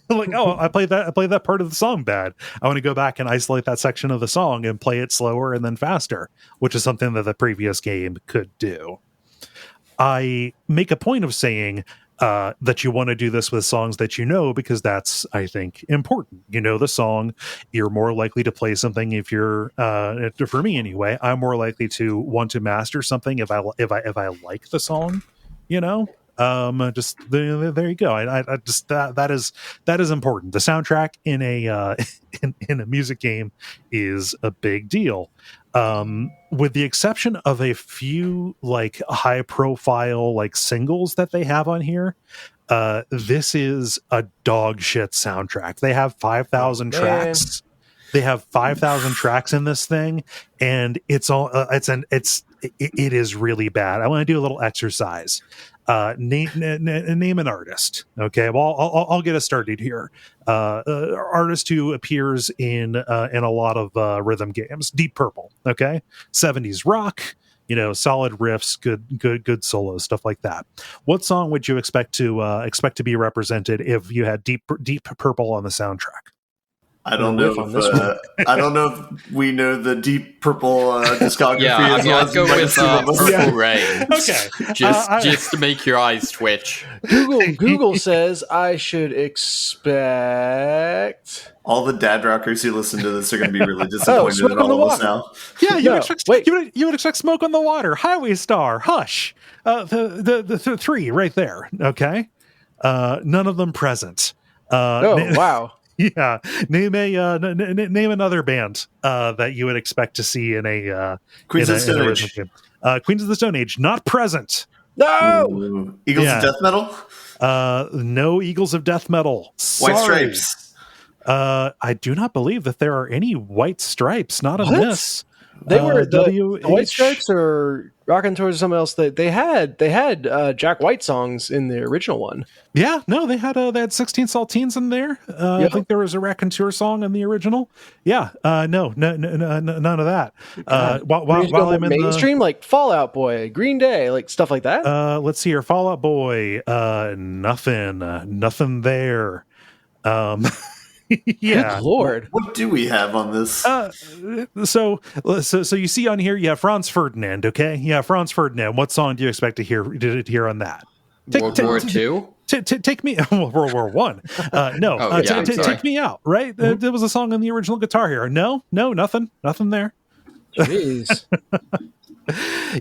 S1: Like, oh, I played that part of the song bad. I want to go back and isolate that section of the song and play it slower and then faster, which is something that the previous game could do. I make a point of saying that you want to do this with songs that you know, because that's, I think, important. You know the song, you're more likely to play something if you're, for me anyway, I'm more likely to want to master something if I like the song, you know. Just there you go. I just that is important. The soundtrack in a in a music game is a big deal. With the exception of a few like high profile like singles that they have on here, this is a dog shit soundtrack. They have 5,000 tracks. They have 5,000 tracks in this thing, and it is really bad. I want to do a little exercise. Name an artist. Okay, well, I'll get us started here. Artist who appears in a lot of rhythm games. Deep Purple. Okay, 70s rock. You know, solid riffs, good solos, stuff like that. What song would you expect to be represented if you had Deep Purple on the soundtrack?
S4: I don't know if we know the Deep Purple discography.
S3: Yeah, I'd go with Purple Rain.
S1: Okay,
S3: just to make your eyes twitch.
S2: Google says I should expect.
S4: All the dad rockers who listen to this are going to be really disappointed in all of us now.
S1: Yeah, you would expect Smoke on the Water, Highway Star, Hush, the three right there. Okay, none of them present.
S2: Wow.
S1: Yeah, name another band that you would expect to see in a
S4: Queens of the Stone Age.
S1: Queens of the Stone Age, not present.
S2: No.
S4: Ooh. Eagles of Death Metal.
S1: No Eagles of Death Metal. Sorry.
S4: White Stripes.
S1: I do not believe that there are any White Stripes. Not on this.
S2: They were the White Stripes or Rockin' Towards something else. They had Jack White songs in the original one.
S1: Yeah, no, they had 16 Saltines in there. I think there was a Raconteur song in the original. Yeah, no, none of that. While I'm in
S2: mainstream, like Fall Out Boy, Green Day, like stuff like that.
S1: Let's see here, Fall Out Boy. Nothing there. Yeah,
S2: good Lord,
S4: what do we have on this?
S1: So you see on here, yeah, Franz Ferdinand. Okay, yeah, Franz Ferdinand. What song do you expect to hear on that?
S3: World War II?
S1: Take me. World War One. No, take me out. Right, there was a song on the original Guitar Hero. No, nothing there.
S2: Jeez.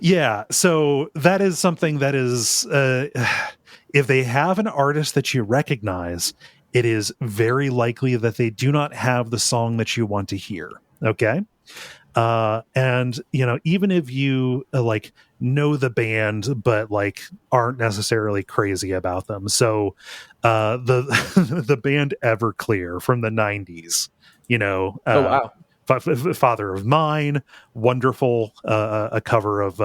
S1: Yeah, so that is something that is, if they have an artist that you recognize, it is very likely that they do not have the song that you want to hear. Okay. And you know, even if you like know the band, but like aren't necessarily crazy about them. So, the band Everclear from the 90s, you know,
S2: oh wow.
S1: Father of Mine, wonderful, a cover of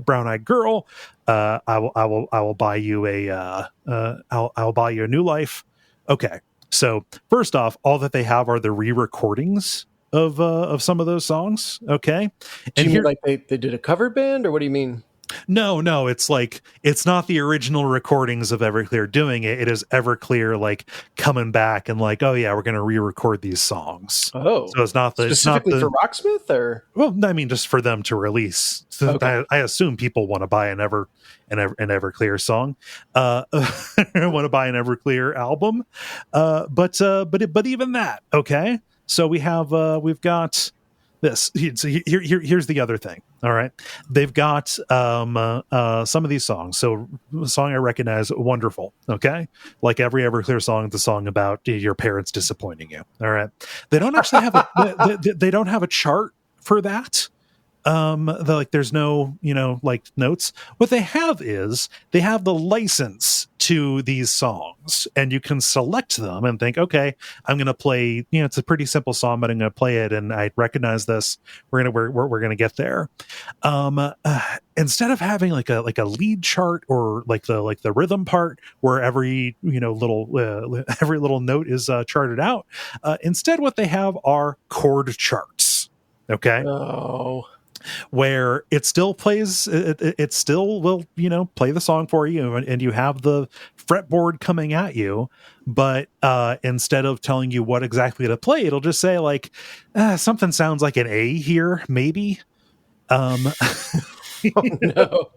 S1: Brown Eyed Girl. I will buy you I'll buy you a new life. Okay, so first off, all that they have are the re-recordings of some of those songs. Okay,
S2: Do you mean like they did a cover band, or what do you mean?
S1: No, it's like, it's not the original recordings of Everclear doing it. It is Everclear like coming back and like, oh yeah, we're going to re-record these songs.
S2: Oh,
S1: so it's not
S2: specifically for Rocksmith, or
S1: well, I mean, just for them to release. So okay. I assume people want to buy an Everclear song, want to buy an Everclear album, but even that, okay. So we've got this. So here's the other thing. All right, they've got some of these songs. So a song I recognize, Wonderful. Okay, like every Everclear song, it's a song about your parents disappointing you. All right, they don't actually have they don't have a chart for that. There's no, like notes. What they have is they have the license to these songs, and you can select them and think, okay, I'm going to play, it's a pretty simple song, but I'm going to play it. And I recognize this. We're going to get there. Instead of having like a lead chart or like the rhythm part where every little note is charted out, instead what they have are chord charts. Okay.
S2: Oh.
S1: where it still plays, it still will, play the song for you, and you have the fretboard coming at you, but instead of telling you what exactly to play, it'll just say like, something sounds like an A here, maybe.
S2: Oh, no.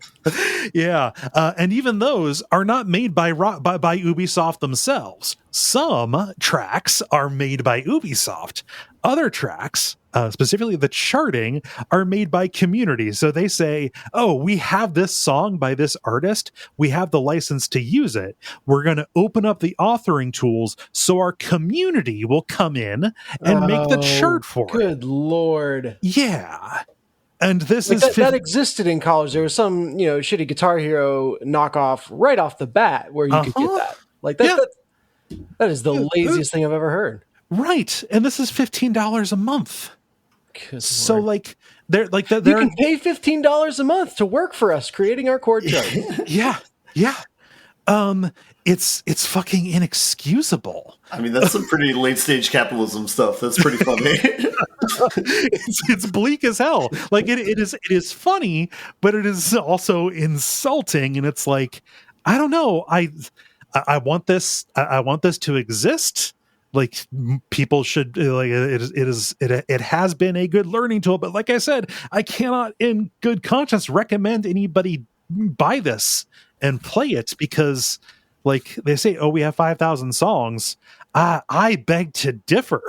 S1: Yeah, and even those are not made by Ubisoft themselves. Some tracks are made by Ubisoft. Other tracks, specifically the charting, are made by community. So they say, oh, we have this song by this artist. We have the license to use it. We're going to open up the authoring tools so our community will come in and make the chart for it.
S2: Good Lord.
S1: Yeah. And this
S2: like
S1: is
S2: that existed in college. There was some, shitty Guitar Hero knockoff right off the bat where you could get that. Like that is the laziest thing I've ever heard.
S1: Right. And this is $15 a month.
S2: Good
S1: so
S2: Lord.
S1: like they're like you
S2: can pay $15 a month to work for us creating our chord chart.
S1: Yeah. It's fucking inexcusable.
S4: I mean, that's some pretty late stage capitalism stuff. That's pretty funny.
S1: It's bleak as hell. Like it is funny, but it is also insulting. And it's like, I don't know. I want this. I want this to exist. Like people should like it has been a good learning tool. But like I said, I cannot in good conscience recommend anybody buy this and play it because, like they say, oh, we have 5,000 songs. I beg to differ.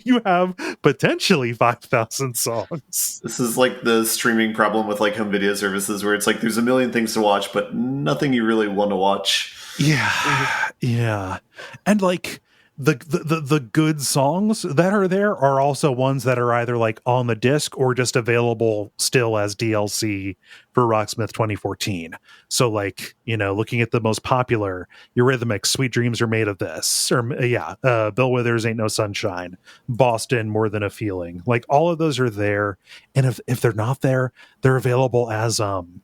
S1: You have potentially 5,000 songs.
S4: This is like the streaming problem with like home video services where it's like there's a million things to watch, but nothing you really want to watch.
S1: Yeah. And like the good songs that are there are also ones that are either like on the disc or just available still as DLC for Rocksmith 2014. So like, looking at the most popular, Eurythmics, Sweet Dreams Are Made of This, or Bill Withers, Ain't No Sunshine, Boston, More Than a Feeling. Like all of those are there. And if they're not there, they're available as custom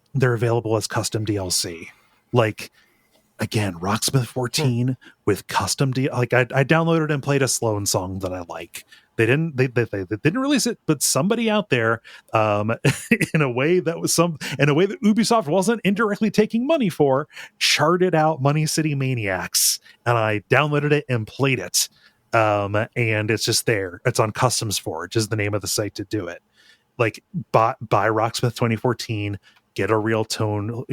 S1: DLC. Like, again, Rocksmith 14 with custom like I downloaded and played a Sloan song that I like. They didn't release it, but somebody out there, in a way that Ubisoft wasn't indirectly taking money for, charted out Money City Maniacs, and I downloaded it and played it. And it's just there. It's on Customs Forge is the name of the site to do it. Like buy Rocksmith 2014. Get a real tone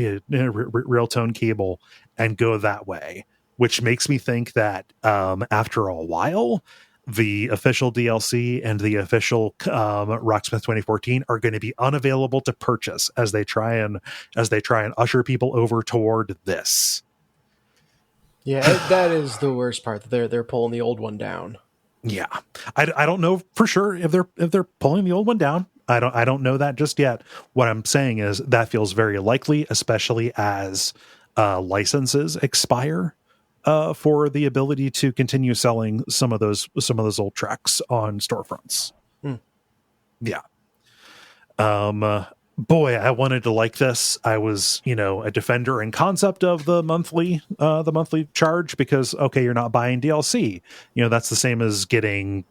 S1: cable and go that way, which makes me think that after a while, the official DLC and the official Rocksmith 2014 are going to be unavailable to purchase as they try and usher people over toward this.
S2: Yeah, that is the worst part. They're pulling the old one down.
S1: Yeah, I don't know for sure if they're pulling the old one down. I don't know that just yet. What I'm saying is that feels very likely, especially as licenses expire for the ability to continue selling some of those old tracks on storefronts. Yeah. Boy, I wanted to like this. I was, a defender in concept of the monthly charge because, okay, you're not buying DLC. That's the same as getting,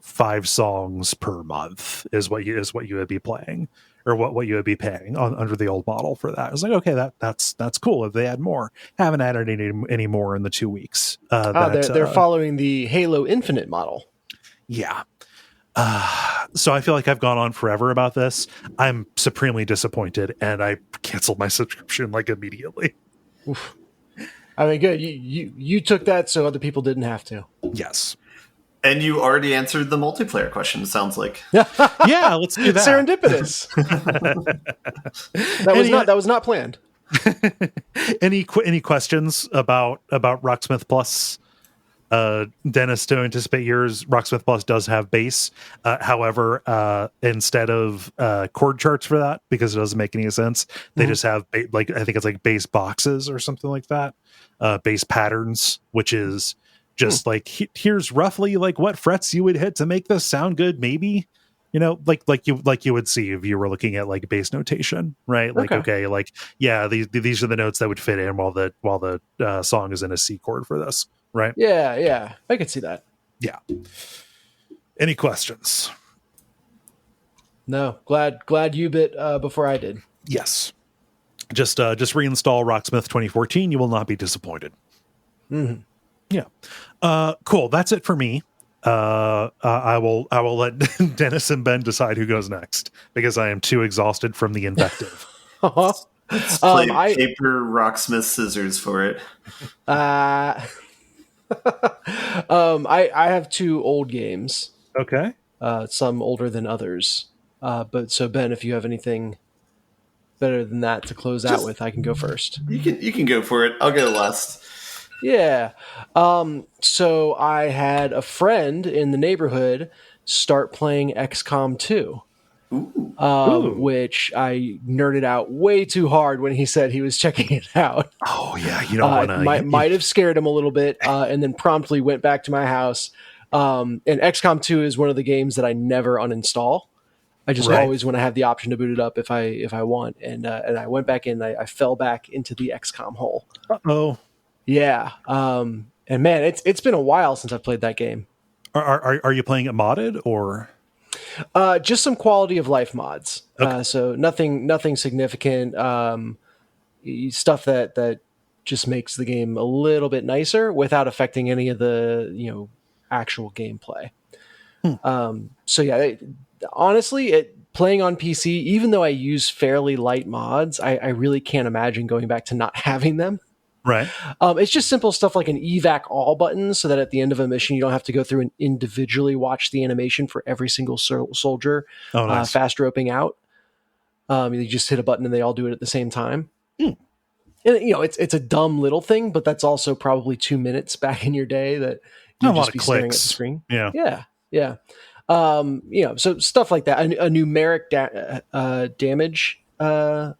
S1: five songs per month is what you would be playing, or what you would be paying under the old model for that. I was like, okay, that's cool. If they add more, haven't added any more in the 2 weeks.
S2: They're following the Halo Infinite model.
S1: Yeah. So I feel like I've gone on forever about this. I'm supremely disappointed, and I canceled my subscription like immediately.
S2: Oof. I mean, good. You took that so other people didn't have to.
S1: Yes.
S4: And you already answered the multiplayer question, it sounds like.
S1: Yeah, let's do that.
S2: Serendipitous. That was not planned.
S1: Any questions about Rocksmith Plus? Dennis, to anticipate yours, Rocksmith Plus does have bass. However, instead of chord charts for that, because it doesn't make any sense, they just have I think it's like bass boxes or something like that. Bass patterns, which is just like here's roughly like what frets you would hit to make this sound good. Maybe, like you would see if you were looking at like bass notation, right? Like okay, like yeah, these are the notes that would fit in while the song is in a C chord for this. Right.
S2: Yeah. I could see that.
S1: Yeah. Any questions?
S2: No, glad you bit before I did.
S1: Yes. Just reinstall Rocksmith 2014. You will not be disappointed.
S2: Mm-hmm.
S1: Yeah. Cool. That's it for me. I will let Dennis and Ben decide who goes next because I am too exhausted from the invective.
S4: Let's play paper, rocksmith, scissors for it.
S2: I have 2 old games.
S1: Okay.
S2: Some older than others. But so Ben, if you have anything better than that to close out with, I can go first.
S4: You can go for it. I'll go last.
S2: Yeah. So I had a friend in the neighborhood start playing XCOM 2. Which I nerded out way too hard when he said he was checking it out.
S1: Oh yeah, you don't want to.
S2: Might have scared him a little bit, and then promptly went back to my house. And XCOM 2 is one of the games that I never uninstall. I just always want to have the option to boot it up if I want. And I went back in. I fell back into the XCOM hole.
S1: Oh,
S2: yeah. And man, it's been a while since I've played that game.
S1: Are you playing it modded or?
S2: Just some quality of life mods.
S1: Okay.
S2: So nothing significant. Stuff that just makes the game a little bit nicer without affecting any of the actual gameplay. So yeah, honestly, playing on PC, even though I use fairly light mods, I really can't imagine going back to not having them.
S1: Right.
S2: It's just simple stuff like an evac all button so that at the end of a mission, you don't have to go through and individually watch the animation for every single soldier
S1: nice.
S2: fast roping out. You just hit a button and they all do it at the same time.
S1: And
S2: it's a dumb little thing, but that's also probably 2 minutes back in your day that you just be staring at the screen. Yeah. So stuff like that. A numeric damage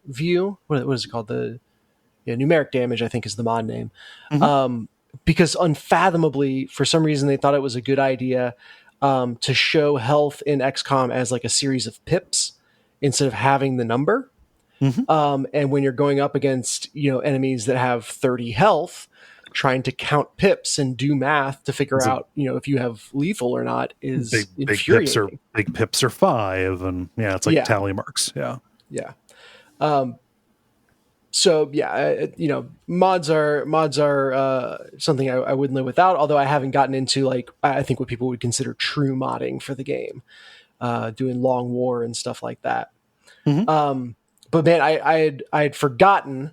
S2: view. What is it called? Numeric damage, I think, is the mod name.
S1: Mm-hmm.
S2: Because unfathomably, for some reason, they thought it was a good idea to show health in XCOM as like a series of pips instead of having the number.
S1: Mm-hmm.
S2: And when you're going up against enemies that have 30 health, trying to count pips and do math to figure out if you have lethal or not is infuriating.
S1: Big pips are 5, and it's like tally marks. Yeah.
S2: So yeah, mods are something I wouldn't live without. Although I haven't gotten into I think what people would consider true modding for the game, doing long war and stuff like that.
S1: Mm-hmm.
S2: But man, I had forgotten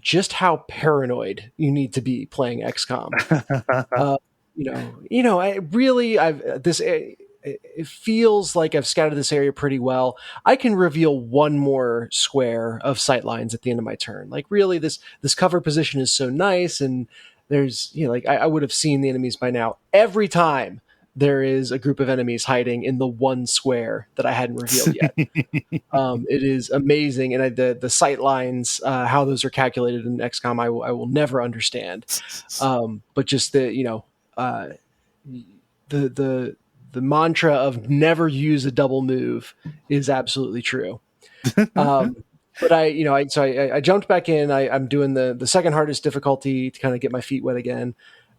S2: just how paranoid you need to be playing XCOM. It feels like I've scouted this area pretty well. I can reveal one more square of sightlines at the end of my turn. Like really, this cover position is so nice, and there's I would have seen the enemies by now. Every time there is a group of enemies hiding in the one square that I hadn't revealed yet. It is amazing, and the sightlines, how those are calculated in XCOM, I will never understand. But just the mantra of never use a double move is absolutely true. But I jumped back in. I'm doing the second hardest difficulty to kind of get my feet wet again,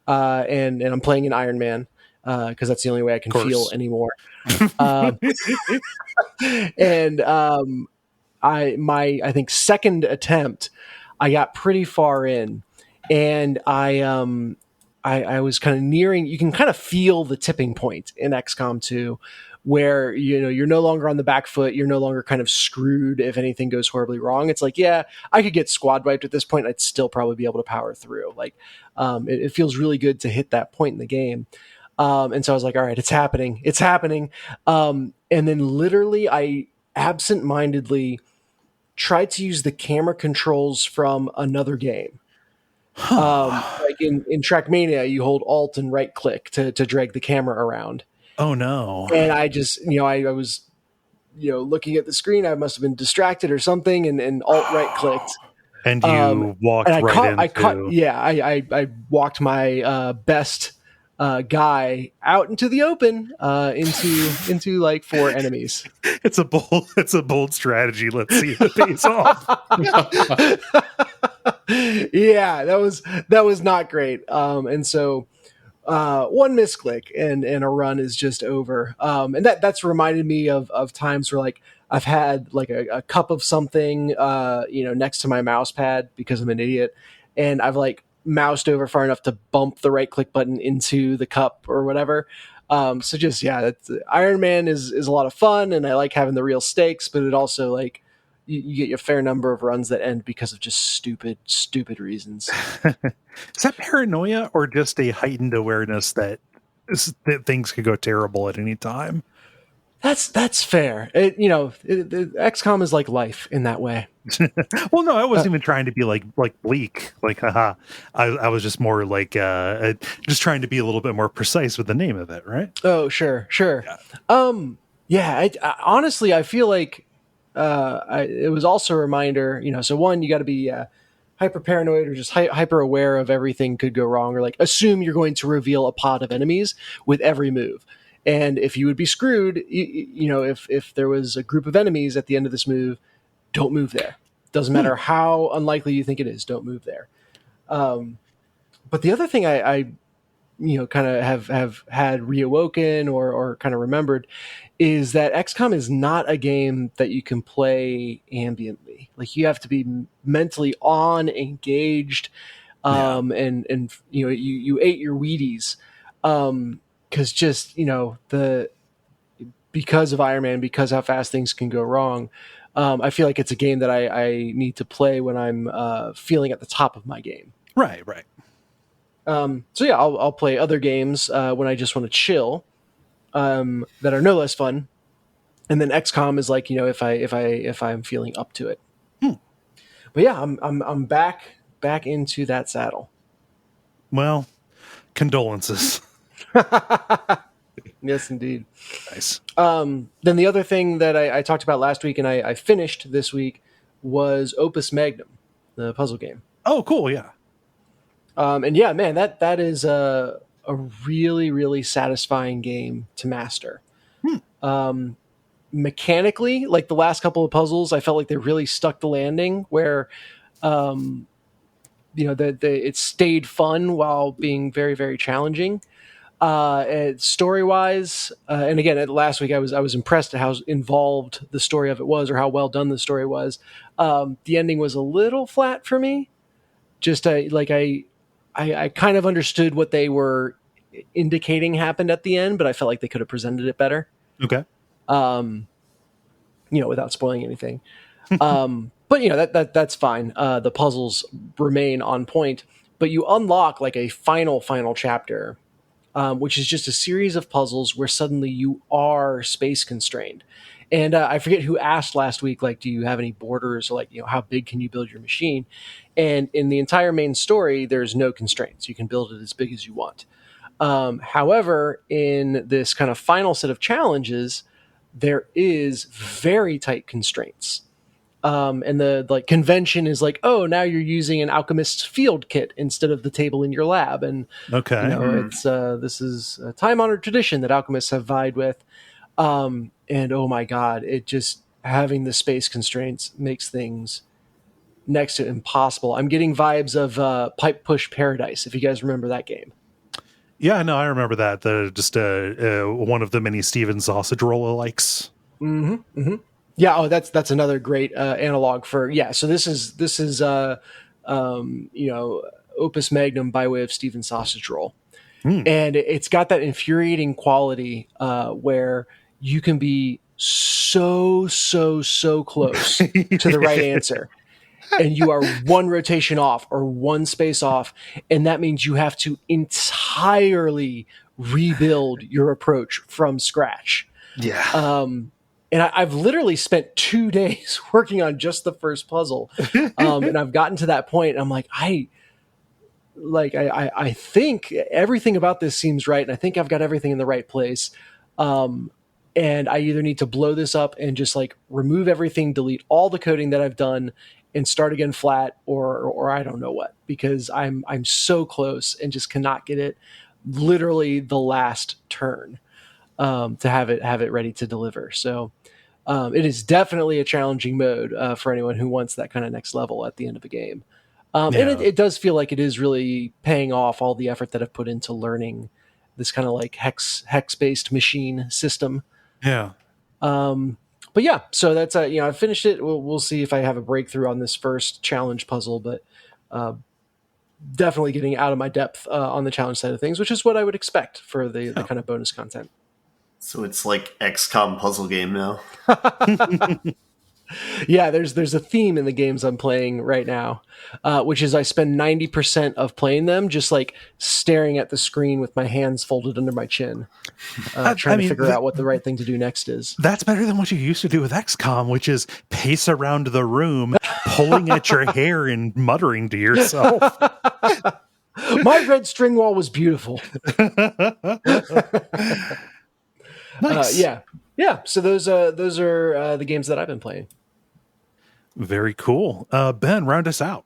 S2: and I'm playing an Iron Man because that's the only way I can feel anymore. And I think second attempt, I got pretty far in, and I was kind of nearing. You can kind of feel the tipping point in XCOM 2, where you're no longer on the back foot. You're no longer kind of screwed if anything goes horribly wrong. It's like, yeah, I could get squad wiped at this point. I'd still probably be able to power through. It feels really good to hit that point in the game. And so I was like, all right, it's happening. And then literally I absentmindedly tried to use the camera controls from another game. Like in Trackmania, you hold Alt and right click to drag the camera around.
S1: Oh no.
S2: And I just, I was, looking at the screen. I must have been distracted or something, and Alt right clicked.
S1: And you walked
S2: and
S1: I
S2: walked my best guy out into the open, into like 4 enemies.
S1: It's a bold strategy. Let's see if it pays off.
S2: Yeah, that was not great. And so one misclick and a run is just over. And that's reminded me of times where like I've had like a cup of something, next to my mouse pad because I'm an idiot, and I've like moused over far enough to bump the right click button into the cup or whatever. So just, that's, Iron Man is a lot of fun, and I like having the real stakes, but it also like you get a fair number of runs that end because of just stupid reasons.
S1: Is that paranoia or just a heightened awareness that things could go terrible at any time?
S2: That's fair. XCOM is like life in that way.
S1: Well, no, I wasn't even trying to be like bleak. Like, haha. I was just more like just trying to be a little bit more precise with the name of it, right?
S2: Oh, sure. I honestly, I feel like it was also a reminder. So one, you got to be hyper paranoid or just hyper aware of everything could go wrong, or like assume you're going to reveal a pod of enemies with every move. And if you would be screwed, if there was a group of enemies at the end of this move, don't move there. Doesn't matter how unlikely you think it is, don't move there. But the other thing I kind of have had reawoken or kind of remembered is that XCOM is not a game that you can play ambiently. Like you have to be mentally engaged, and you ate your Wheaties. Because just because of Iron Man, because how fast things can go wrong, I feel like it's a game that I need to play when I'm feeling at the top of my game.
S1: Right.
S2: So yeah, I'll play other games when I just want to chill, that are no less fun, and then XCOM is like if I'm feeling up to it. But yeah, I'm back into that saddle.
S1: Well, condolences.
S2: Yes, indeed.
S1: Nice.
S2: Then the other thing that I talked about last week and I finished this week was Opus Magnum, the puzzle game.
S1: Oh, cool. Yeah.
S2: And yeah, man, that is a really, really satisfying game to master. Mechanically, like the last couple of puzzles, I felt like they really stuck the landing where, it stayed fun while being very, very challenging. Story wise, and again, last week I was impressed at how involved the story of it was, or how well done the story was. The ending was a little flat for me. Just I kind of understood what they were indicating happened at the end, but I felt like they could have presented it better.
S1: Okay.
S2: Without spoiling anything. But that's fine. The puzzles remain on point, but you unlock like a final chapter, which is just a series of puzzles where suddenly you are space constrained. And I forget who asked last week, like, do you have any borders, or like, how big can you build your machine? And in the entire main story, there's no constraints. You can build it as big as you want. However, in this kind of final set of challenges, there is very tight constraints. And the convention is like, oh, now you're using an alchemist's field kit instead of the table in your lab. And
S1: okay,
S2: it's this is a time-honored tradition that alchemists have vied with. And oh my God, it just having the space constraints makes things next to impossible. I'm getting vibes of Pipe Push Paradise, if you guys remember that game.
S1: Yeah, no, I remember that. Just one of the many Steven sausage roll likes.
S2: Mm-hmm. Mm-hmm. Yeah. Oh, that's another great analog for So this is Opus Magnum by way of Steven Sausage Roll, and it's got that infuriating quality where you can be so close to the right answer. And you are one rotation off or one space off, and that means you have to entirely rebuild your approach from scratch.
S1: Yeah.
S2: And I've literally spent 2 days working on just the first puzzle, and I've gotten to that point. And I'm like, I think everything about this seems right, and I think I've got everything in the right place. And I either need to blow this up and just like remove everything, delete all the coding that I've done, and start again flat, or I don't know what, because I'm so close and just cannot get it literally the last turn to have it ready to deliver. So it is definitely a challenging mode for anyone who wants that kind of next level at the end of a game. And it does feel like it is really paying off all the effort that I've put into learning this kind of like hex-based machine system.
S1: Yeah.
S2: But yeah, so that's I finished it. We'll see if I have a breakthrough on this first challenge puzzle, but definitely getting out of my depth on the challenge side of things, which is what I would expect for the kind of bonus content.
S4: So it's like XCOM puzzle game now.
S2: Yeah, there's a theme in the games I'm playing right now, which is I spend 90% of playing them just like staring at the screen with my hands folded under my chin, trying to figure out what the right thing to do next is.
S1: That's better than what you used to do with XCOM, which is pace around the room, pulling at your hair and muttering to yourself.
S2: My red string wall was beautiful.
S1: Nice.
S2: Yeah. So those are the games that I've been playing.
S1: Very cool. Ben, round us out.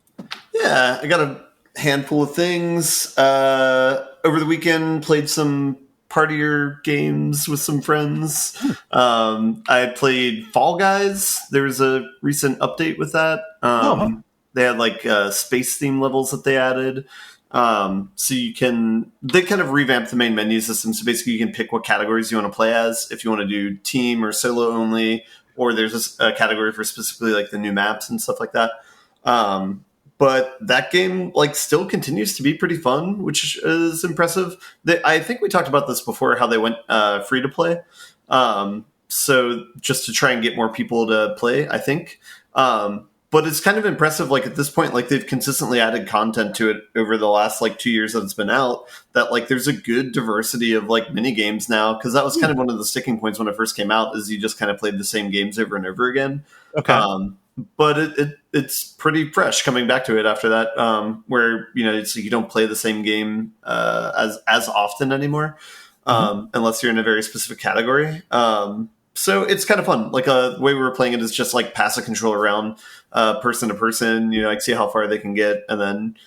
S4: Yeah, I got a handful of things. Over the weekend, played some partier games with some friends. I played Fall Guys. There was a recent update with that. They had like space theme levels that they added. So they kind of revamped the main menu system. So basically you can pick what categories you want to play as, if you want to do team or solo only, or there's a category for specifically like the new maps and stuff like that. But that game like still continues to be pretty fun, which is impressive. I think we talked about this before, how they went free to play. So just to try and get more people to play, I think. But it's kind of impressive, like at this point, like they've consistently added content to it over the last like 2 years that it's been out, that like there's a good diversity of like mini games now. Cause that was kind of one of the sticking points when it first came out, is you just kind of played the same games over and over again.
S1: Okay.
S4: But it's pretty fresh coming back to it after that, where, it's, you don't play the same game as often anymore, unless you're in a very specific category. So it's kind of fun. Like the way we were playing it is just like pass a controller around person to person, like see how far they can get. And then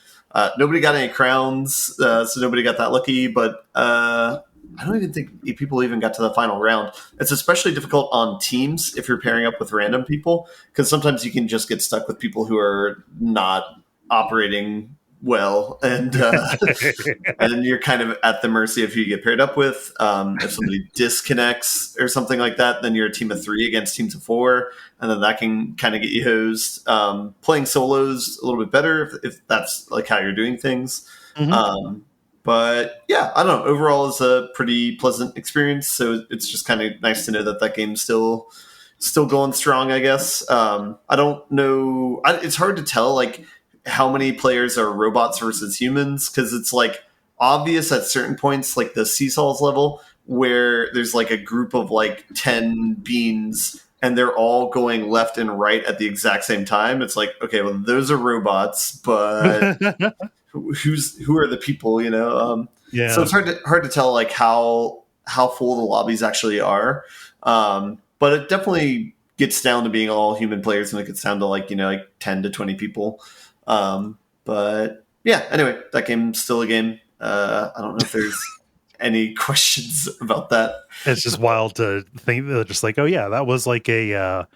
S4: nobody got any crowns, so nobody got that lucky. But I don't even think people even got to the final round. It's especially difficult on teams if you're pairing up with random people, because sometimes you can just get stuck with people who are not operating well, and and you're kind of at the mercy of who you get paired up with. If somebody disconnects or something like that, then you're a team of 3 against teams of 4, and then that can kind of get you hosed. Playing solos a little bit better if that's like how you're doing things. But yeah, I don't know. Overall, it's a pretty pleasant experience. So it's just kind of nice to know that game's still going strong, I guess. I don't know. It's hard to tell like how many players are robots versus humans, because it's like obvious at certain points, like the seesaws level, where there's like a group of like 10 beans and they're all going left and right at the exact same time. It's like, okay, well, those are robots, but who are the people,
S1: Yeah.
S4: So it's hard to tell like how full the lobbies actually are. But it definitely gets down to being all human players, and it gets down to like 10 to 20 people. But yeah, anyway, that game's still a game. I don't know if there's any questions about that.
S1: It's just wild to think that, just like, oh yeah, that was like an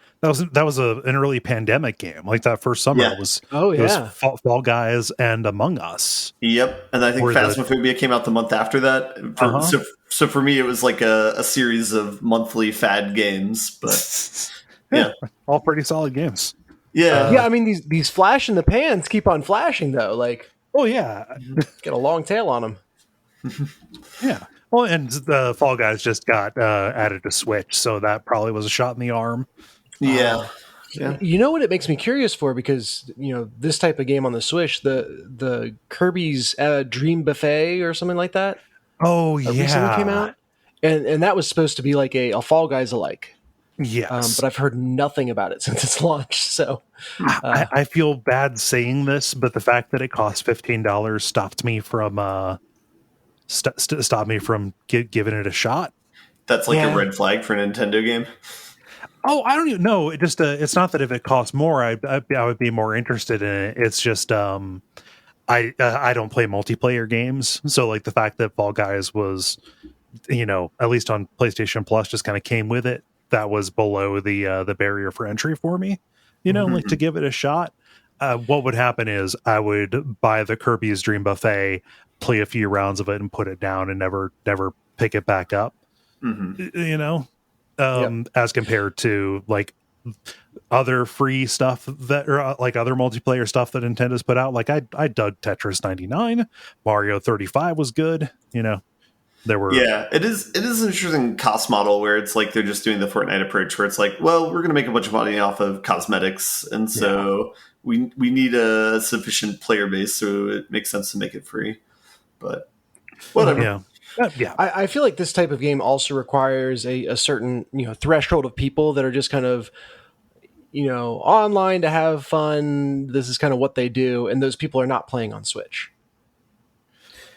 S1: early pandemic game. Like that first summer was Fall Guys and Among Us.
S4: Yep, and I think Phasmophobia came out the month after that. So for me, it was like a series of monthly fad games. But yeah,
S1: all pretty solid games.
S4: Yeah,
S2: I mean these flash in the pans keep on flashing though. Like,
S1: oh yeah,
S2: get a long tail on them.
S1: Yeah. Well, and the Fall Guys just got added to Switch, so that probably was a shot in the arm.
S4: Yeah.
S2: You know what it makes me curious for, because this type of game on the Switch, the Kirby's Dream Buffet or something like that.
S1: Oh yeah,
S2: recently came out, and that was supposed to be like a Fall Guys alike.
S1: Yes,
S2: but I've heard nothing about it since its launch. So
S1: I feel bad saying this, but the fact that it cost $15 stopped me from giving it a shot.
S4: That's like a red flag for a Nintendo game.
S1: Oh, I don't even know. It just it's not that if it costs more, I would be more interested in it. It's just I don't play multiplayer games, so like the fact that Fall Guys was, at least on PlayStation Plus, just kind of came with it. That was below the barrier for entry for me, like to give it a shot. what would happen is I would buy the Kirby's Dream Buffet, play a few rounds of it, and put it down, and never pick it back up. You know, as compared to like other free stuff that, or like other multiplayer stuff that Nintendo's put out. Like I dug Tetris 99, Mario 35 was good. You know, there were
S4: it is an interesting cost model where it's like they're just doing the Fortnite approach, where it's like, well, we're going to make a bunch of money off of cosmetics, and so we need a sufficient player base, so it makes sense to make it free. But whatever.
S2: I feel like this type of game also requires a certain threshold of people that are just kind of online to have fun. This is kind of what they do, and those people are not playing on Switch.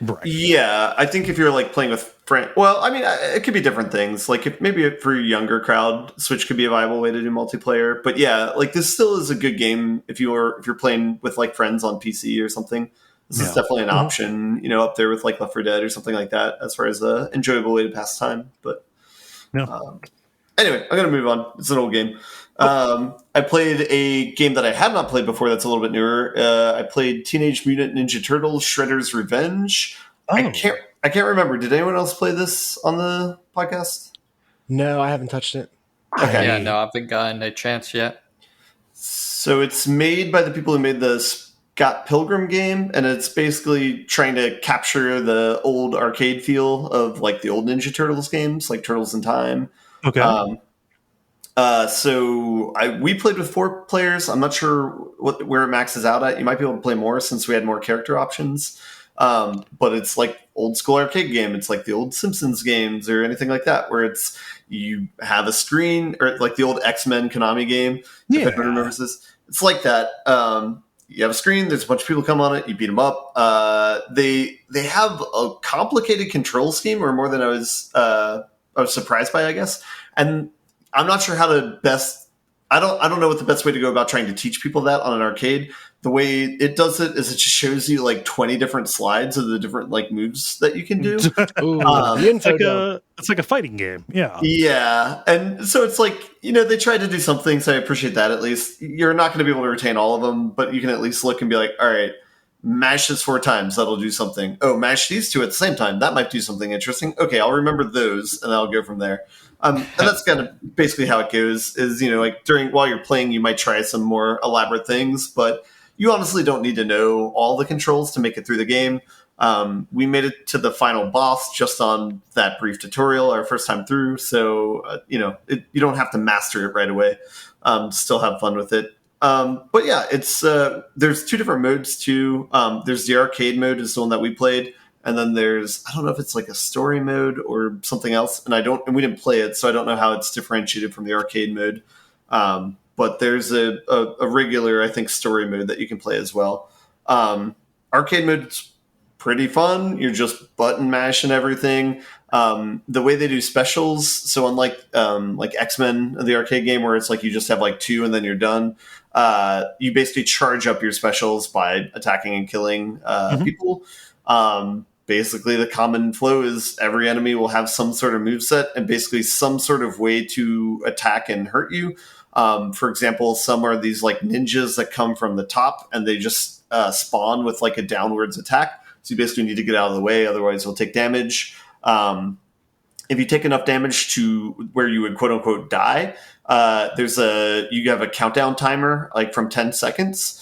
S1: Right.
S4: Yeah, I think if you're like playing with friends, well, I mean, it could be different things. Like if maybe for a younger crowd, Switch could be a viable way to do multiplayer. But yeah, like this still is a good game if you're playing with like friends on PC or something. This is definitely an option, up there with like Left 4 Dead or something like that, as far as an enjoyable way to pass time. But anyway, I'm gonna move on. It's an old game. I played a game that I had not played before that's a little bit newer. I played Teenage Mutant Ninja Turtles Shredder's Revenge. I can't remember. Did anyone else play this on the podcast?
S2: No, I haven't touched it.
S4: Okay.
S3: Yeah, no, I haven't gotten a chance yet.
S4: So it's made by the people who made the Scott Pilgrim game, and it's basically trying to capture the old arcade feel of like the old Ninja Turtles games, like Turtles in Time.
S1: Okay.
S4: So we played with 4 players. I'm not sure where it maxes out at. You might be able to play more since we had more character options. But it's like old school arcade game. It's like the old Simpsons games or anything like that, where it's you have a screen, or like the old X-Men Konami game.
S1: Yeah.
S4: If anyone remembers this, it's like that. You have a screen. There's a bunch of people come on it. You beat them up. They have a complicated control scheme, or more than I was surprised by, I guess. And I'm not sure how to best. I don't know what the best way to go about trying to teach people that on an arcade. The way it does it is it just shows you like 20 different slides of the different like moves that you can do.
S2: Ooh,
S1: it's like a fighting game. Yeah.
S4: Yeah. And so it's like, they tried to do something, so I appreciate that at least. You're not going to be able to retain all of them, but you can at least look and be like, all right, mash this 4 times. That'll do something. Oh, mash these 2 at the same time. That might do something interesting. Okay, I'll remember those, and I'll go from there. And that's kind of basically how it goes. Is like while you're playing, you might try some more elaborate things, but you honestly don't need to know all the controls to make it through the game. We made it to the final boss just on that brief tutorial, our first time through. So you don't have to master it right away. Still have fun with it. But yeah, it's there's 2 different modes too. There's the arcade mode is the one that we played. And then there's, I don't know if it's like a story mode or something else. And we didn't play it, so I don't know how it's differentiated from the arcade mode. But there's a regular, I think, story mode that you can play as well. Arcade mode's pretty fun. You're just button mashing everything. The way they do specials, so unlike like X-Men, the arcade game, where it's like you just have like 2 and then you're done, you basically charge up your specials by attacking and killing people. Basically, the common flow is every enemy will have some sort of moveset and basically some sort of way to attack and hurt you. For example, some are these like ninjas that come from the top and they just spawn with like a downwards attack. So you basically need to get out of the way, otherwise you'll take damage. If you take enough damage to where you would quote unquote die, you have a countdown timer like from 10 seconds.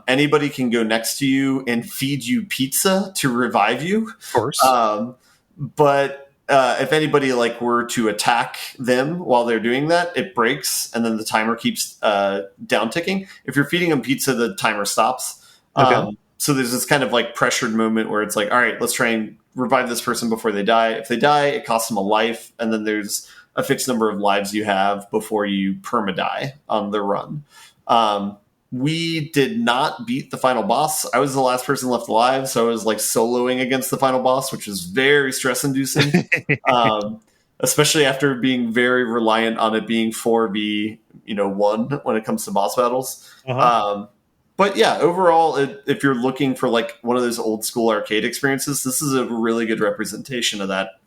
S4: Anybody can go next to you and feed you pizza to revive you.
S1: Of course.
S4: But if anybody like were to attack them while they're doing that, it breaks and then the timer keeps down ticking. If you're feeding them pizza, the timer stops.
S1: Okay.
S4: So there's this kind of like pressured moment where it's like, all right, let's try and revive this person before they die. If they die, it costs them a life. And then there's a fixed number of lives you have before you perma-die on the run. We did not beat the final boss. I was the last person left alive, so I was like soloing against the final boss, which was very stress-inducing, especially after being very reliant on it being 4v1 when it comes to boss battles. But yeah, overall, if you're looking for like one of those old school arcade experiences, this is a really good representation of that.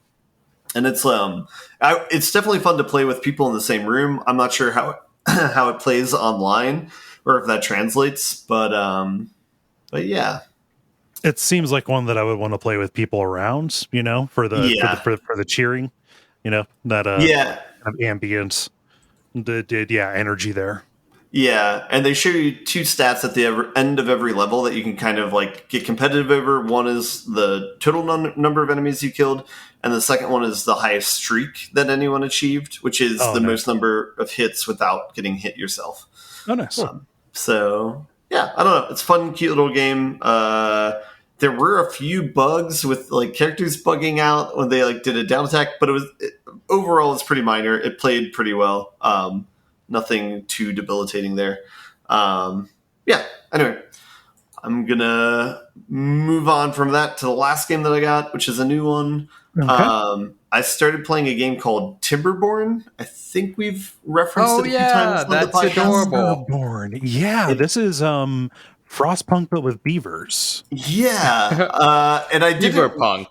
S4: And it's definitely fun to play with people in the same room. I'm not sure how it plays online. or if that translates. But yeah.
S1: It seems like one that I would want to play with people around, for the cheering, that
S4: Yeah.
S1: kind of ambience, energy there.
S4: Yeah, and they show you two stats at the end of every level that you can kind of like get competitive over. One is the total number of enemies you killed, and the second one is the highest streak that anyone achieved, which is most number of hits without getting hit yourself.
S1: Oh, nice.
S4: So, yeah, I don't know. It's a fun, cute little game. There were a few bugs with like characters bugging out when they like did a down attack, but overall it's pretty minor. It played pretty well. Nothing too debilitating there. Anyway, I'm going to move on from that to the last game that I got, which is a new one. Okay. I started playing a game called Timberborn. I think we've referenced it a few times on the podcast.
S3: That's adorable.
S1: Timberborn. Yeah, this is Frostpunk, but with beavers.
S4: Yeah. And I did
S3: Beaverpunk.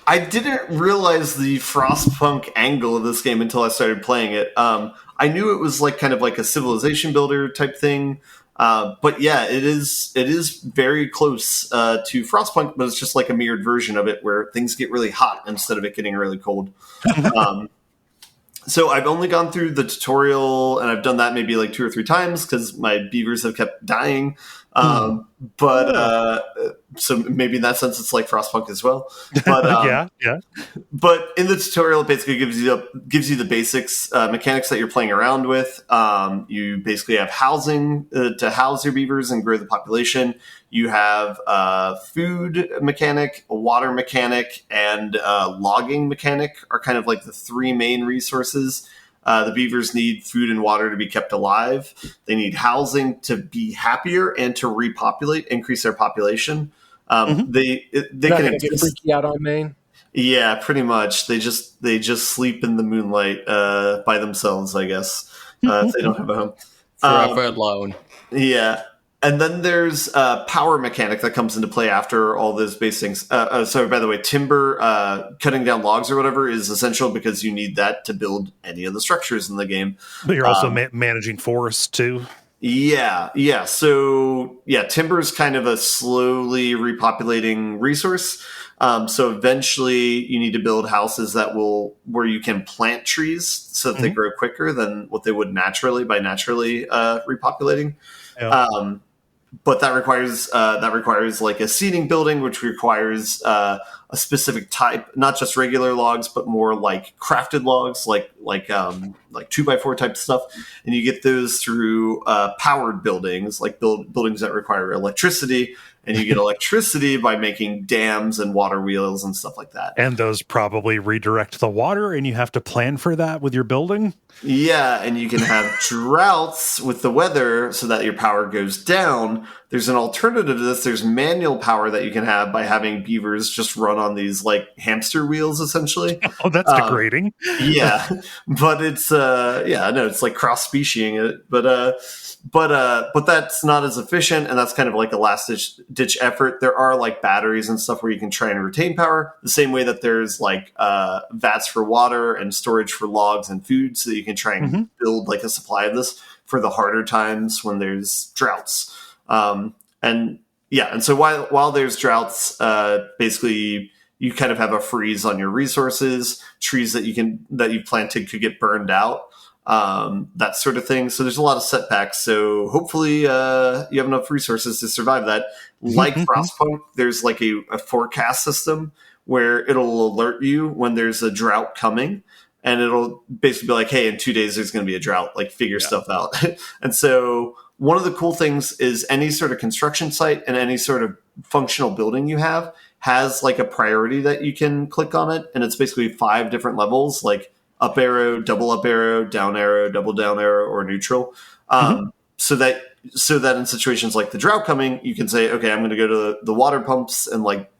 S4: I didn't realize the Frostpunk angle of this game until I started playing it. I knew it was like kind of like a civilization builder type thing, but yeah, it is very close to Frostpunk, but it's just like a mirrored version of it where things get really hot instead of it getting really cold. So I've only gone through the tutorial, and I've done that maybe like 2 or 3 times because my beavers have kept dying. So maybe in that sense it's like Frostpunk as well. But
S1: yeah.
S4: But in the tutorial, it basically gives you the basics mechanics that you're playing around with. You basically have housing to house your beavers and grow the population. You have food mechanic, a water mechanic, and logging mechanic are kind of like the 3 main resources. The beavers need food and water to be kept alive. They need housing to be happier and to repopulate, increase their population. They can
S2: get freaky out on Maine.
S4: Yeah, pretty much. They just sleep in the moonlight by themselves, I guess, if they don't have a home.
S3: Forever alone.
S4: Yeah. And then there's a power mechanic that comes into play after all those base things. So, by the way, timber, cutting down logs or whatever is essential because you need that to build any of the structures in the game.
S1: But you're also managing forests, too.
S4: Yeah. So, timber is kind of a slowly repopulating resource. So eventually you need to build houses where you can plant trees so that they grow quicker than what they would naturally by repopulating. Yeah. But that requires like a seating building, which requires a specific type, not just regular logs, but more like crafted logs, like 2x4 type stuff. And you get those through powered buildings, like buildings that require electricity. And you get electricity by making dams and water wheels and stuff like that.
S1: And those probably redirect the water, and you have to plan for that with your building?
S4: Yeah, and you can have droughts with the weather so that your power goes down. There's an alternative to this. There's manual power that you can have by having beavers just run on these like hamster wheels, essentially.
S1: Oh, that's degrading.
S4: Yeah, but it's it's like cross-speciing it. But that's not as efficient, and that's kind of like a last-ditch effort. There are like batteries and stuff where you can try and retain power, the same way that there's like vats for water and storage for logs and food, so that you can try and build like a supply of this for the harder times when there's droughts. And so while there's droughts, basically you kind of have a freeze on your resources. Trees that you've planted could get burned out. That sort of thing. So there's a lot of setbacks. So hopefully you have enough resources to survive that. Like Frostpunk, there's like a forecast system where it'll alert you when there's a drought coming. And it'll basically be like, hey, in 2 days there's going to be a drought. Like figure stuff out. And so one of the cool things is any sort of construction site and any sort of functional building you have has like a priority that you can click on it. And it's basically 5 different levels, like up arrow, double up arrow, down arrow, double down arrow, or neutral. So that in situations like the drought coming, you can say, okay, I'm going to go to the water pumps and like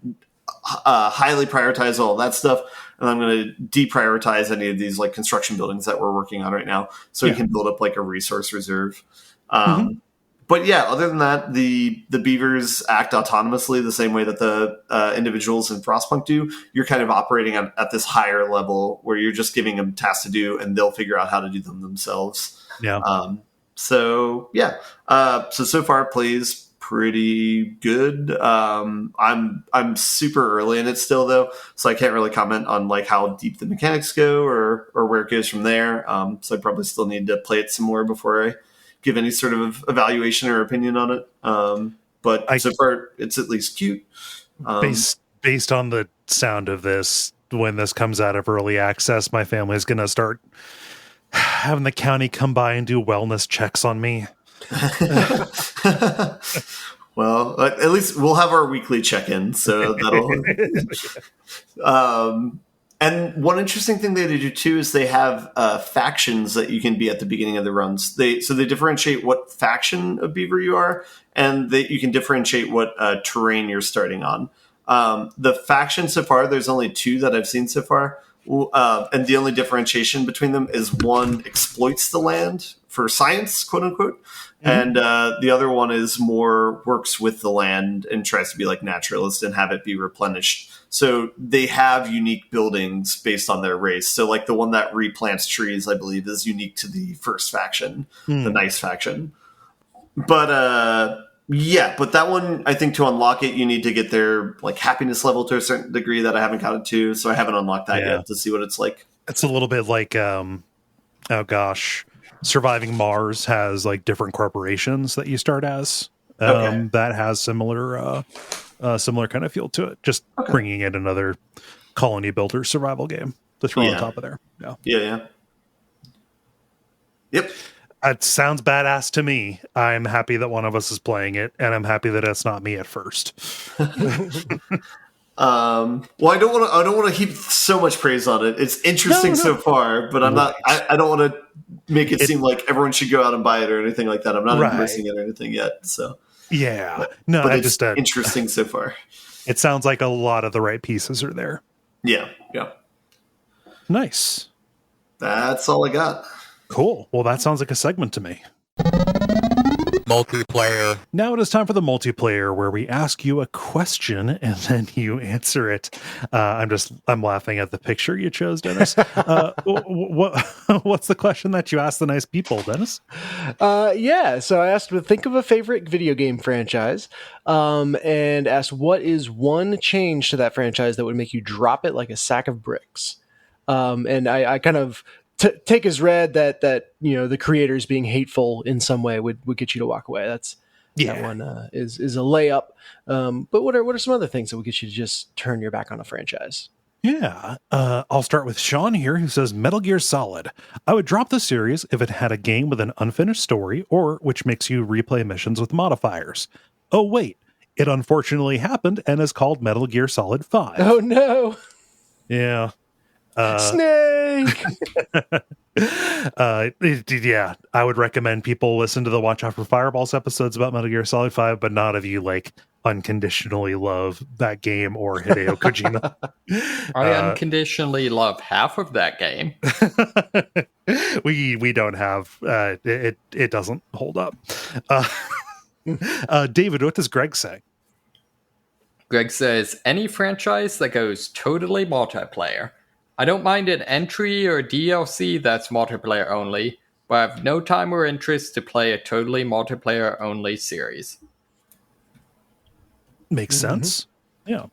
S4: highly prioritize all that stuff. And I'm going to deprioritize any of these like construction buildings that we're working on right now. So we can build up like a resource reserve. But yeah, other than that, the beavers act autonomously the same way that the individuals in Frostpunk do. You're kind of operating at this higher level where you're just giving them tasks to do, and they'll figure out how to do them themselves. Yeah. So yeah, so far it plays pretty good. I'm super early in it still though, so I can't really comment on like how deep the mechanics go or where it goes from there. So I probably still need to play it some more before I give any sort of evaluation or opinion on it. But so far it's at least cute.
S1: Based on the sound of this, when this comes out of early access, my family is going to start having the county come by and do wellness checks on me.
S4: Well, at least we'll have our weekly check-in, so that'll. And one interesting thing they do too is they have factions that you can be at the beginning of the runs. They differentiate what faction of Beaver you are, and you can differentiate what terrain you're starting on. The factions so far, there's only 2 that I've seen so far. And the only differentiation between them is one exploits the land for science, quote unquote, and the other one is more works with the land and tries to be like naturalist and have it be replenished. So they have unique buildings based on their race. So like the one that replants trees, I believe, is unique to the first faction, the nice faction. But yeah, but that one, I think to unlock it, you need to get their like happiness level to a certain degree that I haven't gotten to. So I haven't unlocked that yet to see what it's like.
S1: It's a little bit like, oh gosh, Surviving Mars has like different corporations that you start as. That has similar kind of feel to it. Just bringing in another colony builder survival game to throw on top of there.
S4: Yeah. Yep.
S1: It sounds badass to me. I'm happy that one of us is playing it, and I'm happy that it's not me at first.
S4: Well, I don't want to heap so much praise on it. It's interesting so far, but I'm not. I don't want to make it seem like everyone should go out and buy it or anything like that. I'm not endorsing it or anything yet. So
S1: yeah,
S4: but it's just interesting so far.
S1: It sounds like a lot of the right pieces are there.
S4: Yeah.
S1: Nice.
S4: That's all I got.
S1: Cool. Well, that sounds like a segment to me.
S5: Multiplayer.
S1: Now it is time for the multiplayer, where we ask you a question and then you answer it. I'm laughing at the picture you chose, Dennis. What's the question that you asked the nice people, Dennis?
S2: So I asked to think of a favorite video game franchise, and asked what is one change to that franchise that would make you drop it like a sack of bricks. And I kind of take as read that the creators being hateful in some way would get you to walk away. That one is a layup. But what are some other things that would get you to just turn your back on a franchise?
S1: Yeah, I'll start with Sean here, who says Metal Gear Solid. I would drop the series if it had a game with an unfinished story or which makes you replay missions with modifiers. Oh wait, it unfortunately happened and is called Metal Gear Solid 5.
S2: Oh no.
S1: Yeah.
S2: Snake.
S1: Yeah, I would recommend people listen to the Watch Out for Fireballs episodes about Metal Gear Solid 5, but not if you like unconditionally love that game or Hideo Kojima.
S3: I unconditionally love half of that game.
S1: We don't have it doesn't hold up. David, what does Greg say?
S3: Greg says any franchise that goes totally multiplayer. I don't mind an entry or DLC that's multiplayer only, but I have no time or interest to play a totally multiplayer only series.
S1: Makes sense. Yeah.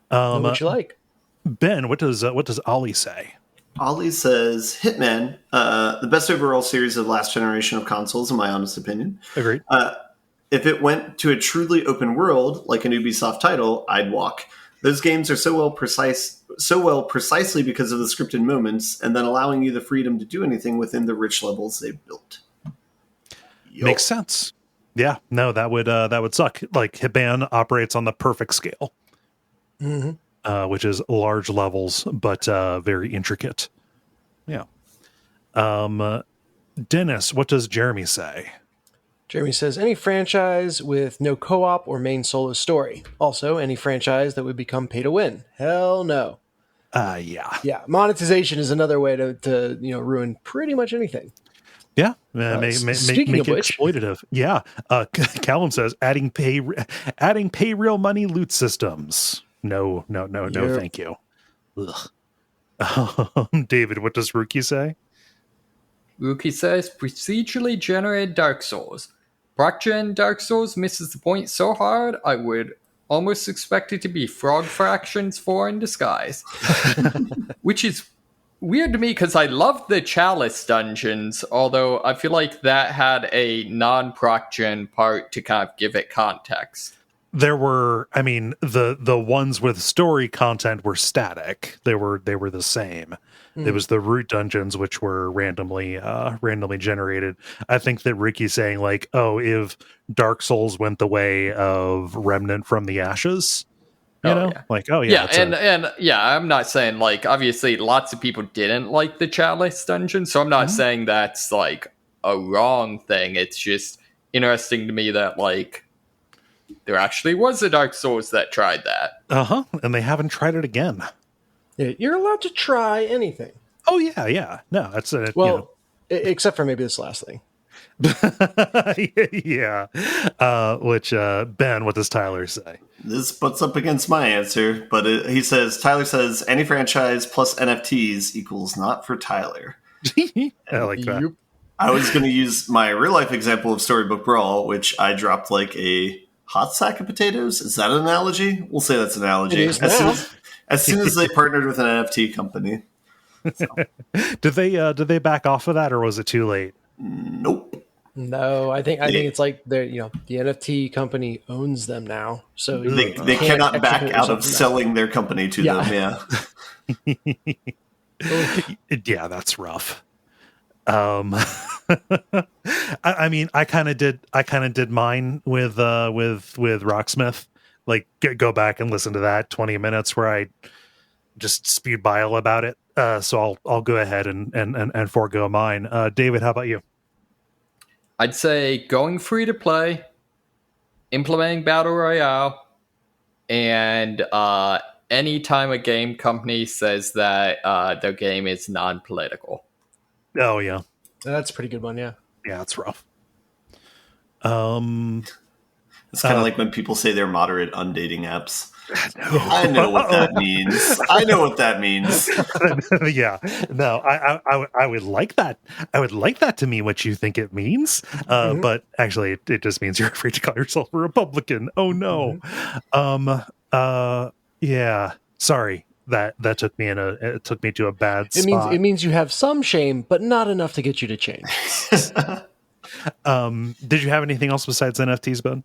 S2: What would you like?
S1: Ben, what does Ollie say?
S4: Ollie says Hitman, the best overall series of last generation of consoles, in my honest opinion.
S1: Agreed.
S4: If it went to a truly open world, like an Ubisoft title, I'd walk. Those games are so well precisely because of the scripted moments, and then allowing you the freedom to do anything within the rich levels they've built.
S1: Makes sense. Yeah, no, that would suck. Like Hitman operates on the perfect scale, which is large levels, but very intricate. Yeah. Dennis, what does Jeremy say?
S2: Jeremy says, any franchise with no co-op or main solo story. Also, any franchise that would become pay to win. Hell no.
S1: Yeah.
S2: Yeah, monetization is another way to ruin pretty much anything.
S1: Yeah, make it exploitative. Yeah. Callum says, adding pay real money loot systems. No, thank you. Ugh. David, what does Rookie say?
S3: Rookie says, procedurally generated Dark Souls. Proc-gen Dark Souls misses the point so hard, I would almost expect it to be Frog Fractions 4 in disguise. Which is weird to me because I love the Chalice dungeons, although I feel like that had a non-proc-gen part to kind of give it context.
S1: There were, I mean, the ones with story content were static. They were the same. It was the root dungeons which were randomly generated. I think that Ricky's saying like, oh, if Dark Souls went the way of Remnant from the Ashes, you know,
S3: yeah.
S1: like, oh yeah,
S3: and I'm not saying like obviously lots of people didn't like the Chalice dungeon, so I'm not saying that's like a wrong thing. It's just interesting to me that like there actually was a Dark Souls that tried that.
S1: And they haven't tried it again.
S2: Yeah, you're allowed to try anything.
S1: Oh yeah. No, that's it.
S2: Well,
S1: you know.
S2: Except for maybe this last thing.
S1: Yeah. Which Ben, what does Tyler say?
S4: This butts up against my answer, but Tyler says any franchise plus NFTs equals not for Tyler.
S1: I like that.
S4: I was going to use my real life example of Storybook Brawl, which I dropped like a hot sack of potatoes. Is that an analogy? We'll say that's an analogy.
S2: It is now.
S4: As soon as they partnered with an NFT company. So.
S1: Did they back off of that, or was it too late?
S4: Nope.
S2: No, I think it's like the NFT company owns them now, so
S4: they cannot back out of selling their company to them. Yeah.
S1: Yeah, that's rough. I mean, I kind of did mine with Rocksmith. Like, go back and listen to that 20 minutes where I just spewed bile about it. So I'll go ahead and forego mine. David, how about you?
S3: I'd say going free to play, implementing Battle Royale, and anytime a game company says that their game is non-political.
S1: Oh, yeah.
S2: That's a pretty good one, yeah.
S1: Yeah, it's rough.
S4: It's kind of like when people say they're moderate on dating apps. I know what that means.
S1: Yeah. No, I would like that. I would like that to mean what you think it means. But actually, it just means you're afraid to call yourself a Republican. Oh, no. Yeah. Sorry. That took me to a bad spot.
S2: It means you have some shame, but not enough to get you to change.
S1: Did you have anything else besides NFTs, Ben?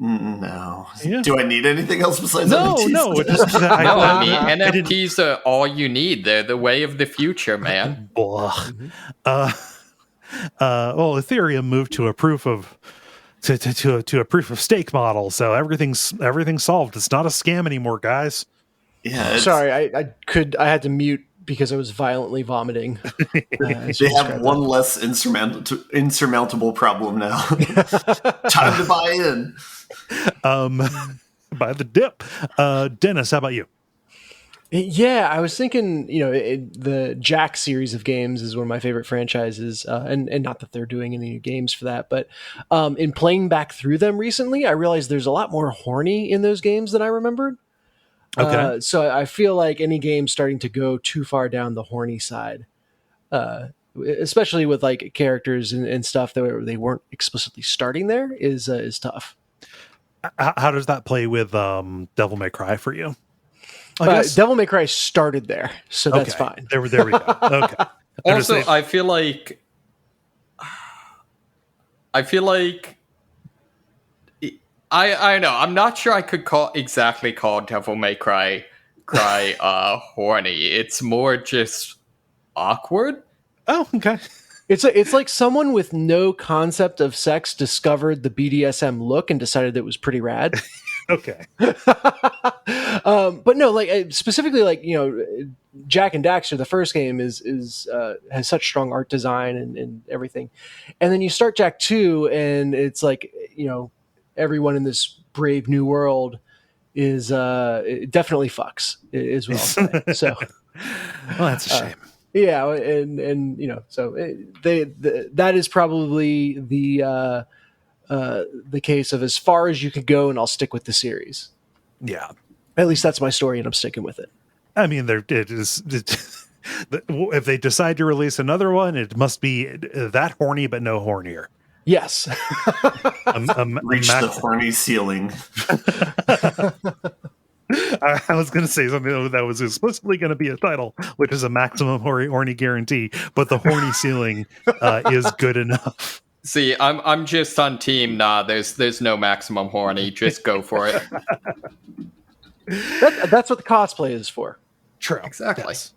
S4: No.
S1: Yeah.
S4: Do I need anything else besides NFTs?
S1: No.
S3: NFTs are all you need. They're the way of the future, man.
S1: Well, Ethereum moved to a proof of to a proof of stake model, so everything's solved. It's not a scam anymore, guys.
S4: Yeah.
S2: Sorry, I had to mute because I was violently vomiting.
S4: They have one less insurmountable problem now. Time to buy in.
S1: By the dip. Dennis, how about you?
S2: Yeah, I was thinking, the Jack series of games is one of my favorite franchises, and not that they're doing any new games for that, but in playing back through them recently, I realized there's a lot more horny in those games than I remembered.
S1: Okay.
S2: So I feel like any game starting to go too far down the horny side, especially with like characters and stuff that they weren't explicitly starting there, is tough.
S1: How does that play with Devil May Cry for you?
S2: Devil May Cry started there, so that's fine.
S1: There we go. Okay.
S3: Also, I feel like I know. I'm not sure I could call Devil May Cry horny. It's more just awkward.
S1: Oh, okay.
S2: It's like someone with no concept of sex discovered the BDSM look and decided it was pretty rad.
S1: Okay.
S2: But no, like specifically, like Jack and Daxter, the first game is has such strong art design and everything, and then you start Jack 2, and it's like everyone in this brave new world is definitely fucks is what I'll say. So,
S1: well, that's a shame.
S2: Yeah, and so that is probably the case of as far as you could go, and I'll stick with the series.
S1: Yeah,
S2: at least that's my story, and I'm sticking with it.
S1: I mean, it is If they decide to release another one, it must be that horny, but no hornier.
S2: Yes.
S4: Reach the horny ceiling.
S1: I was going to say something that was explicitly going to be a title, which is a maximum horny guarantee, but the horny ceiling is good enough.
S3: See, I'm just on team. Nah, there's no maximum horny. Just go for it.
S2: That's what the cosplay is for.
S1: True.
S3: Exactly.
S1: Yes.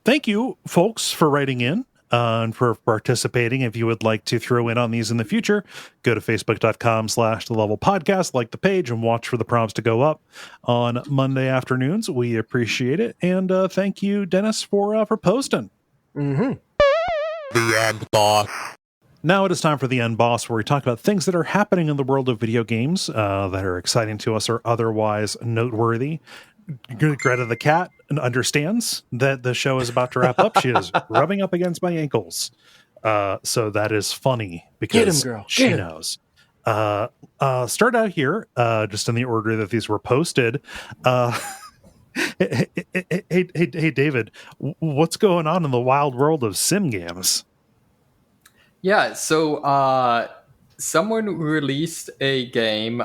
S1: Thank you, folks, for writing in and for participating. If you would like to throw in on these in the future, go to facebook.com/thelevelpodcast, like the page, and watch for the prompts to go up on Monday afternoons. We appreciate it. And thank you, Dennis, for posting.
S2: Mm-hmm.
S5: The end boss.
S1: Now it is time for the End Boss, where we talk about things that are happening in the world of video games that are exciting to us or otherwise noteworthy. Greta the cat understands that the show is about to wrap up. She is rubbing up against my ankles. So that is funny because
S2: Get him, girl.
S1: She knows. Start out here, just in the order that these were posted. Hey, David, what's going on in the wild world of sim games?
S3: Yeah, so someone released a game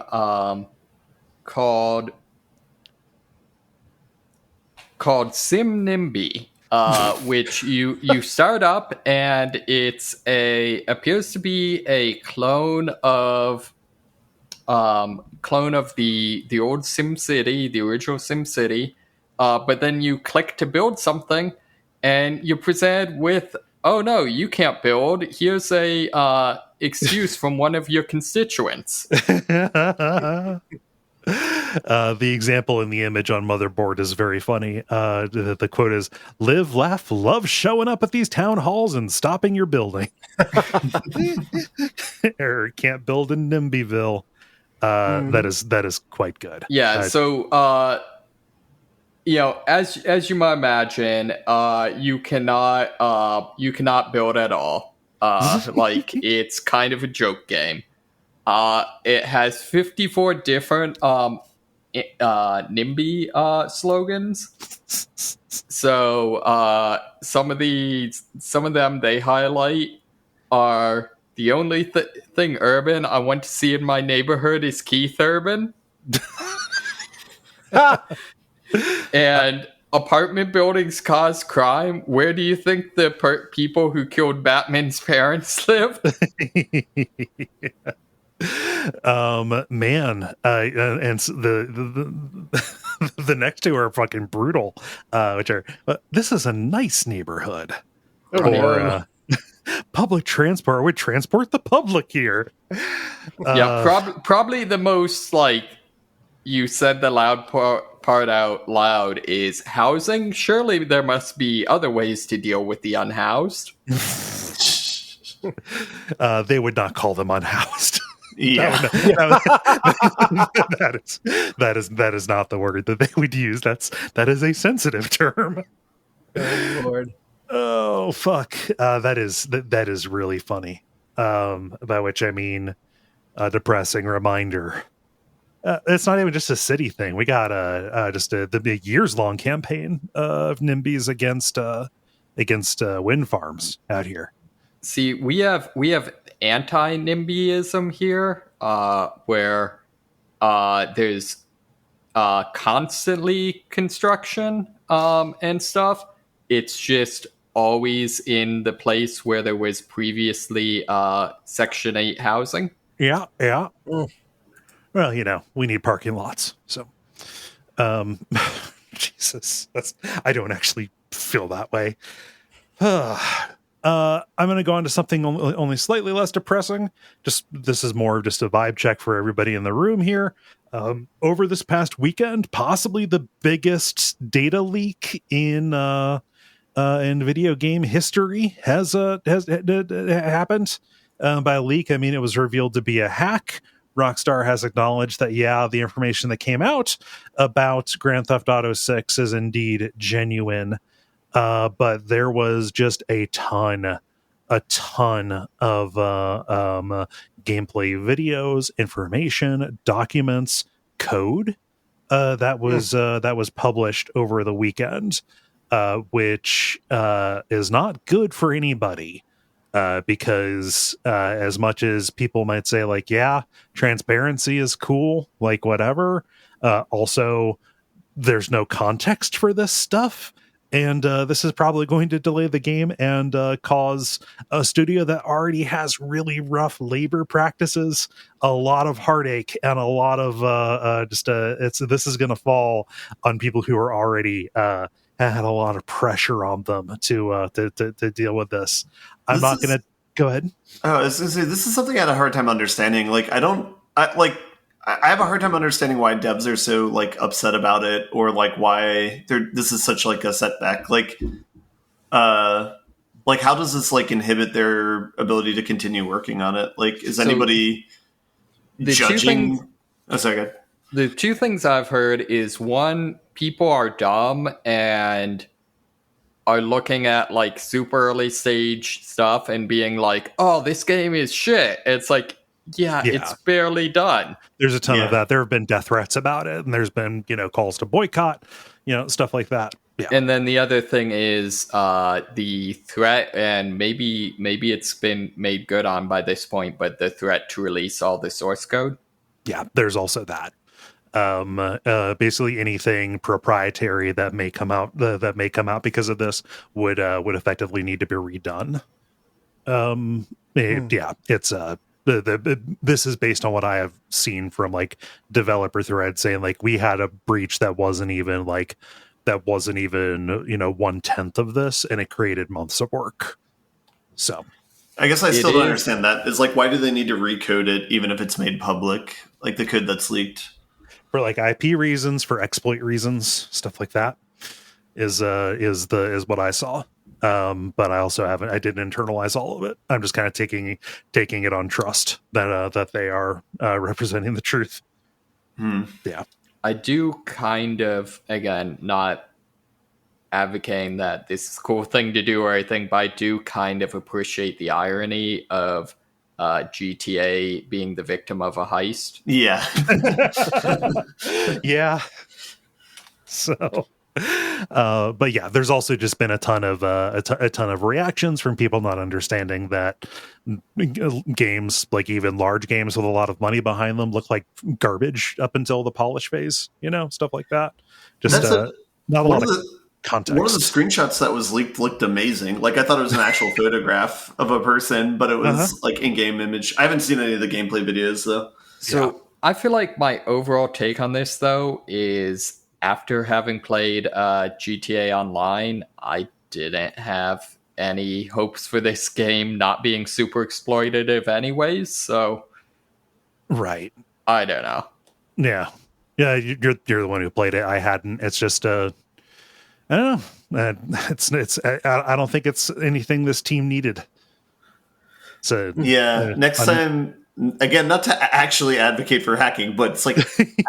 S3: called Sim Nimby, which you start up and it's appears to be a clone of the old Sim City, the original Sim City, but then you click to build something and you're presented with, oh no, you can't build. Here's a excuse from one of your constituents.
S1: The example in the image on Motherboard is very funny. The quote is, "Live, laugh, love showing up at these town halls and stopping your building." Or can't build in Nimbyville. That is quite good.
S3: Yeah, so as you might imagine, you cannot build at all. Like it's kind of a joke game. It has 54 different Nimby slogans. So some of them they highlight are the only thing urban I want to see in my neighborhood is Keith Urban. And apartment buildings cause crime. Where do you think the people who killed Batman's parents lived?
S1: Man, and the next two are fucking brutal. Which are, this is a nice neighborhood. Or public transport would transport the public here.
S3: Probably the most, like, you said the loud part out loud is housing. Surely there must be other ways to deal with the unhoused.
S1: They would not call them unhoused.
S4: Yeah,
S1: that is not the word that they would use. That is a sensitive term.
S2: Oh Lord.
S1: Oh fuck. That is really funny. By which I mean a depressing reminder. It's not even just a city thing. We got the big years-long campaign of NIMBYs against wind farms out here.
S3: See, we have anti-NIMBYism here, where there's constantly construction and stuff. It's just always in the place where there was previously Section 8 housing.
S1: Yeah. Well, we need parking lots. So, Jesus, I don't actually feel that way. I'm going to go on to something only slightly less depressing. This is more of just a vibe check for everybody in the room here. Over this past weekend, possibly the biggest data leak in video game history has happened. By a leak, I mean it was revealed to be a hack. Rockstar has acknowledged that, the information that came out about Grand Theft Auto 6 is indeed genuine. But there was just a ton of gameplay videos, information, documents, code that was published over the weekend. which is not good for anybody. Because as much as people might say, like, yeah, transparency is cool, like whatever, also there's no context for this stuff. And this is probably going to delay the game and cause a studio that already has really rough labor practices a lot of heartache and a lot of this is going to fall on people who are already had a lot of pressure on them to deal with this. I'm not going to go ahead.
S4: Oh, I was going to say, this is something I had a hard time understanding. Like, I have a hard time understanding why devs are so like upset about it, or like why this is such like a setback. Like how does this like inhibit their ability to continue working on it? Like, is anybody judging? Oh, sorry, go ahead.
S3: The two things I've heard is, one, people are dumb and are looking at like super early stage stuff and being like, oh, this game is shit. It's like, yeah, it's barely done.
S1: There's a ton of that. There have been death threats about it, and there's been, calls to boycott, stuff like that. Yeah.
S3: And then the other thing is the threat, and maybe it's been made good on by this point, but the threat to release all the source code.
S1: Yeah, there's also that. Basically anything proprietary that may come out because of this would effectively need to be redone. It's this is based on what I have seen from like developer threads saying like we had a breach that wasn't even 1/10 of this, and it created months of work. So
S4: I guess I still don't understand that. It's like, why do they need to recode it even if it's made public, like the code that's leaked?
S1: For like IP reasons, for exploit reasons, stuff like that is what I saw. But I also I didn't internalize all of it. I'm just kind of taking it on trust that they are representing the truth. Yeah.
S3: I do kind of, again, not advocating that this is a cool thing to do or anything, but I do kind of appreciate the irony of GTA being the victim of a heist.
S4: Yeah.
S1: Yeah. So, but yeah, there's also just been a ton of reactions from people not understanding that games, like even large games with a lot of money behind them, look like garbage up until the polish phase. Stuff like that. Just not a lot of context.
S4: One of the screenshots that was leaked looked amazing. Like, I thought it was an actual photograph of a person, but it was like in-game image. I haven't seen any of the gameplay videos though.
S3: So I feel like my overall take on this though is, after having played GTA Online, I didn't have any hopes for this game not being super exploitative anyways. So,
S1: right.
S3: I don't know.
S1: Yeah. You're the one who played it. I hadn't. It's just I don't know. I don't think it's anything this team needed. So
S4: next time. Again, not to actually advocate for hacking, but it's like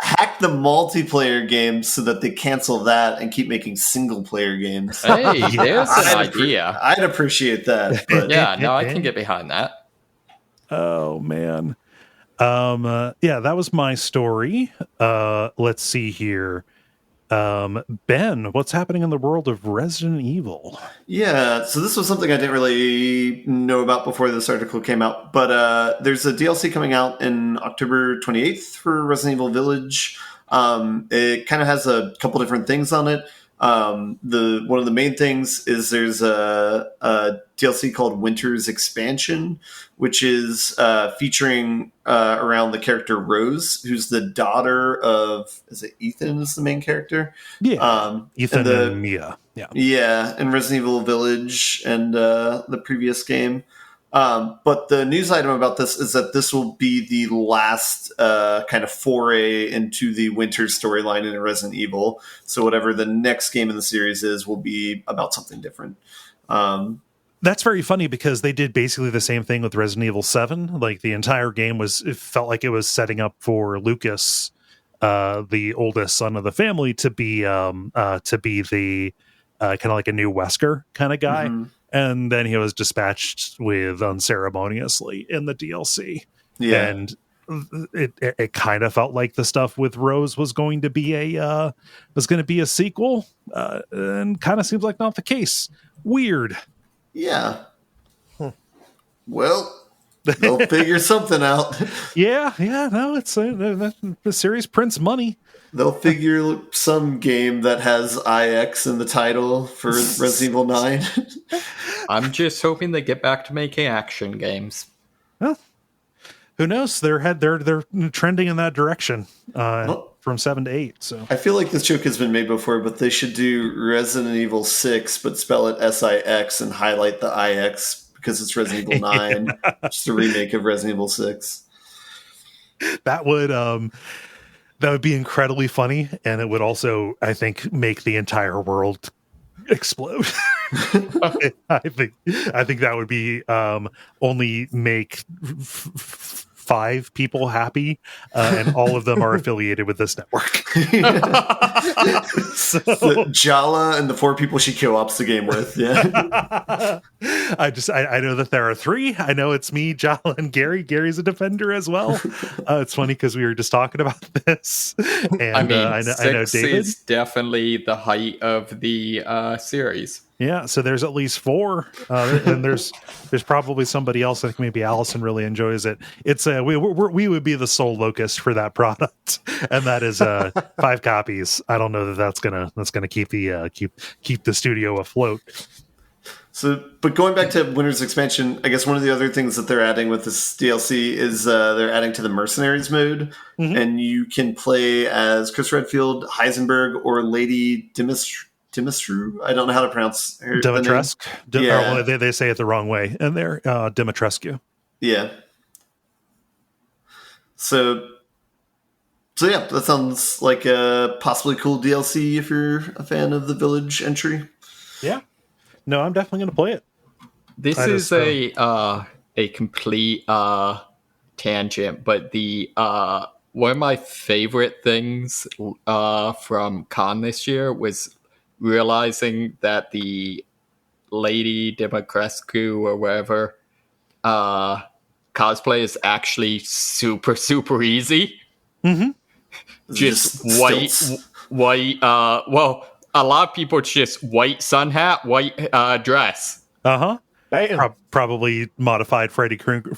S4: hack the multiplayer games so that they cancel that and keep making single player games.
S3: Hey, there's an idea.
S4: I'd appreciate that. But.
S3: Yeah, no, I can get behind that.
S1: Oh man. That was my story. Let's see here. Ben, what's happening in the world of Resident Evil?
S4: Yeah, so this was something I didn't really know about before this article came out, but there's a DLC coming out in October 28th for Resident Evil Village. It kind of has a couple different things on it. One of the main things is there's a DLC called Winter's Expansion, which is featuring around the character Rose, who's the daughter of, is it Ethan is the main character?
S1: Yeah, Ethan and Mia.
S4: Yeah, in Resident Evil Village and the previous game. But the news item about this is that this will be the last kind of foray into the Winter storyline in Resident Evil. So whatever the next game in the series is will be about something different.
S1: That's very funny because they did basically the same thing with Resident Evil 7. Like the entire game it felt like it was setting up for Lucas, the oldest son of the family, to be the kind of like a new Wesker kind of guy. Mm-hmm. And then he was dispatched with unceremoniously in the DLC.
S4: Yeah.
S1: And it kind of felt like the stuff with Rose was going to be a sequel, and kind of seems like not the case. Weird.
S4: Yeah. Well, they'll figure something out.
S1: Yeah, no, it's the series prints money.
S4: They'll figure some game that has IX in the title for Resident Evil 9.
S3: I'm just hoping they get back to making action games.
S1: Well, who knows? They're trending in that direction from 7 to 8. So
S4: I feel like this joke has been made before, but they should do Resident Evil 6, but spell it SIX and highlight the IX because it's Resident Evil 9, just a remake of Resident Evil 6.
S1: That would be incredibly funny, and it would also, I think, make the entire world explode. I think that would be only make 5 people happy, and all of them are affiliated with this network. So
S4: Jala and the 4 people she co-ops the game with. Yeah.
S1: I know that there are 3. I know it's me, Jala, and Gary. Gary's a defender as well. It's funny because we were just talking about this, and I know
S3: 6
S1: David
S3: is definitely the height of the series.
S1: Yeah, so there's at least 4, and there's probably somebody else. I think maybe Allison really enjoys it. It's we would be the sole locust for that product, and that is 5 copies. I don't know that's gonna keep the keep the studio afloat.
S4: So, but going back to Winter's Expansion, I guess one of the other things that they're adding with this DLC is they're adding to the Mercenaries mode, and you can play as Chris Redfield, Heisenberg, or Lady Dimitrescu. I don't know how to pronounce her
S1: Dimitrescu.
S4: Yeah.
S1: They say it the wrong way, and they're Dimitrescu.
S4: Yeah. So yeah, that sounds like a possibly cool DLC if you're a fan of the Village entry.
S1: Yeah. No, I'm definitely going to play it.
S3: This is a complete tangent, but the one of my favorite things from Con this year was realizing that the Lady Dimitrescu or whatever cosplay is actually super, super easy.
S1: Mm-hmm.
S3: Just white. Well, a lot of people just white sun hat, white dress.
S2: Bam.
S1: Probably modified Freddy Krueger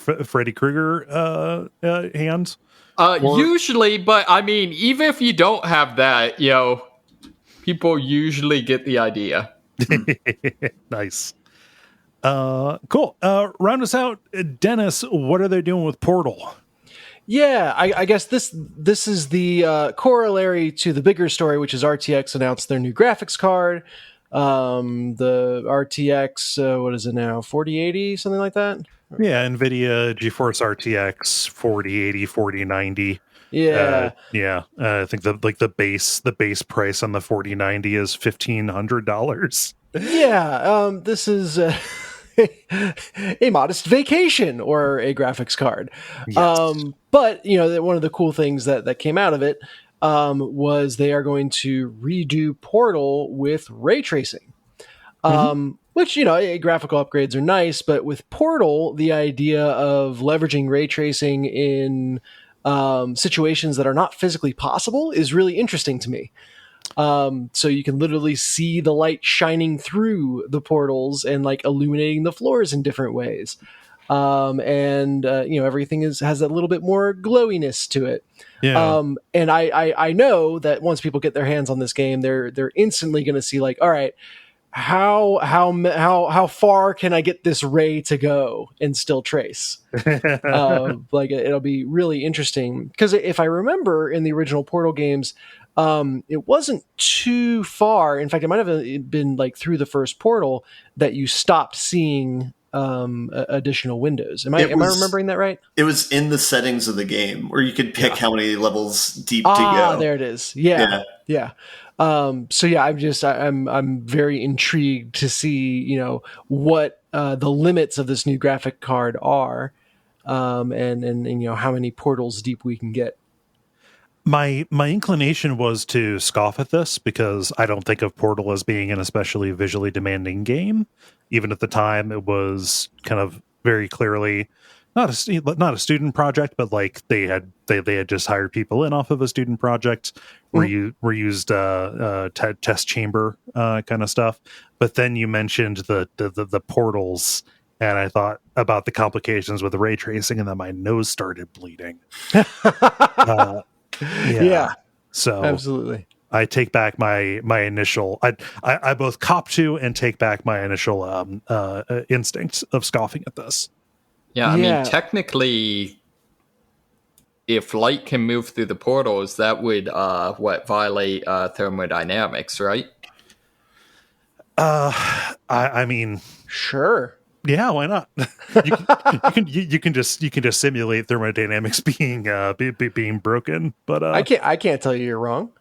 S1: hands.
S3: Usually, but I mean, even if you don't have that, people usually get the idea.
S1: Nice. Cool. Round us out, Dennis. What are they doing with Portal?
S2: Yeah, I guess this is the corollary to the bigger story, which is RTX announced their new graphics card. The RTX, what is it now? 4080, something like that?
S1: Yeah, NVIDIA GeForce RTX 4080, 4090.
S2: Yeah.
S1: I think the base price on the 4090 is $1,500.
S2: Yeah, this is a modest vacation or a graphics card.
S1: Yes.
S2: But one of the cool things that came out of it was they are going to redo Portal with ray tracing. Which, graphical upgrades are nice, but with Portal, the idea of leveraging ray tracing in situations that are not physically possible is really interesting to me. So you can literally see the light shining through the portals and like illuminating the floors in different ways. Everything has that little bit more glowiness to it.
S1: Yeah.
S2: And I know that once people get their hands on this game, they're instantly going to see like, all right, how far can I get this ray to go and still trace? It'll be really interesting because if I remember in the original Portal games, it wasn't too far. In fact, it might have been like through the first portal that you stopped seeing additional windows. Am I remembering that right?
S4: It was in the settings of the game where you could pick how many levels deep to go.
S2: There it is. Yeah. I'm very intrigued to see, what the limits of this new graphic card are, and how many portals deep we can get.
S1: My inclination was to scoff at this because I don't think of Portal as being an especially visually demanding game. Even at the time, it was kind of very clearly not a student project, but like they had just hired people in off of a student project where you used test chamber kind of stuff. But then you mentioned the portals, and I thought about the complications with the ray tracing, and then my nose started bleeding.
S2: Yeah,
S1: so
S2: absolutely.
S1: I take back my initial. I both cop to and take back my initial instinct of scoffing at this.
S3: Yeah, I mean, technically, if light can move through the portals, that would violate thermodynamics, right?
S1: I mean,
S2: sure.
S1: Yeah, why not? You can just simulate thermodynamics being broken, but
S2: I can't tell you you're wrong.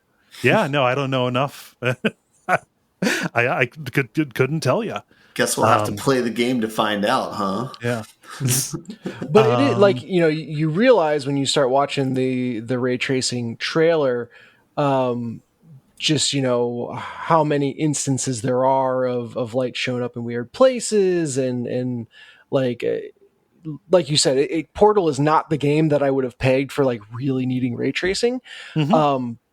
S1: Yeah, no, I don't know enough. I couldn't tell you.
S4: Guess we'll have to play the game to find out, huh?
S1: Yeah.
S2: But it is like, you realize when you start watching the ray tracing trailer, just how many instances there are of light showing up in weird places, and like you said, Portal is not the game that I would have pegged for like really needing ray tracing.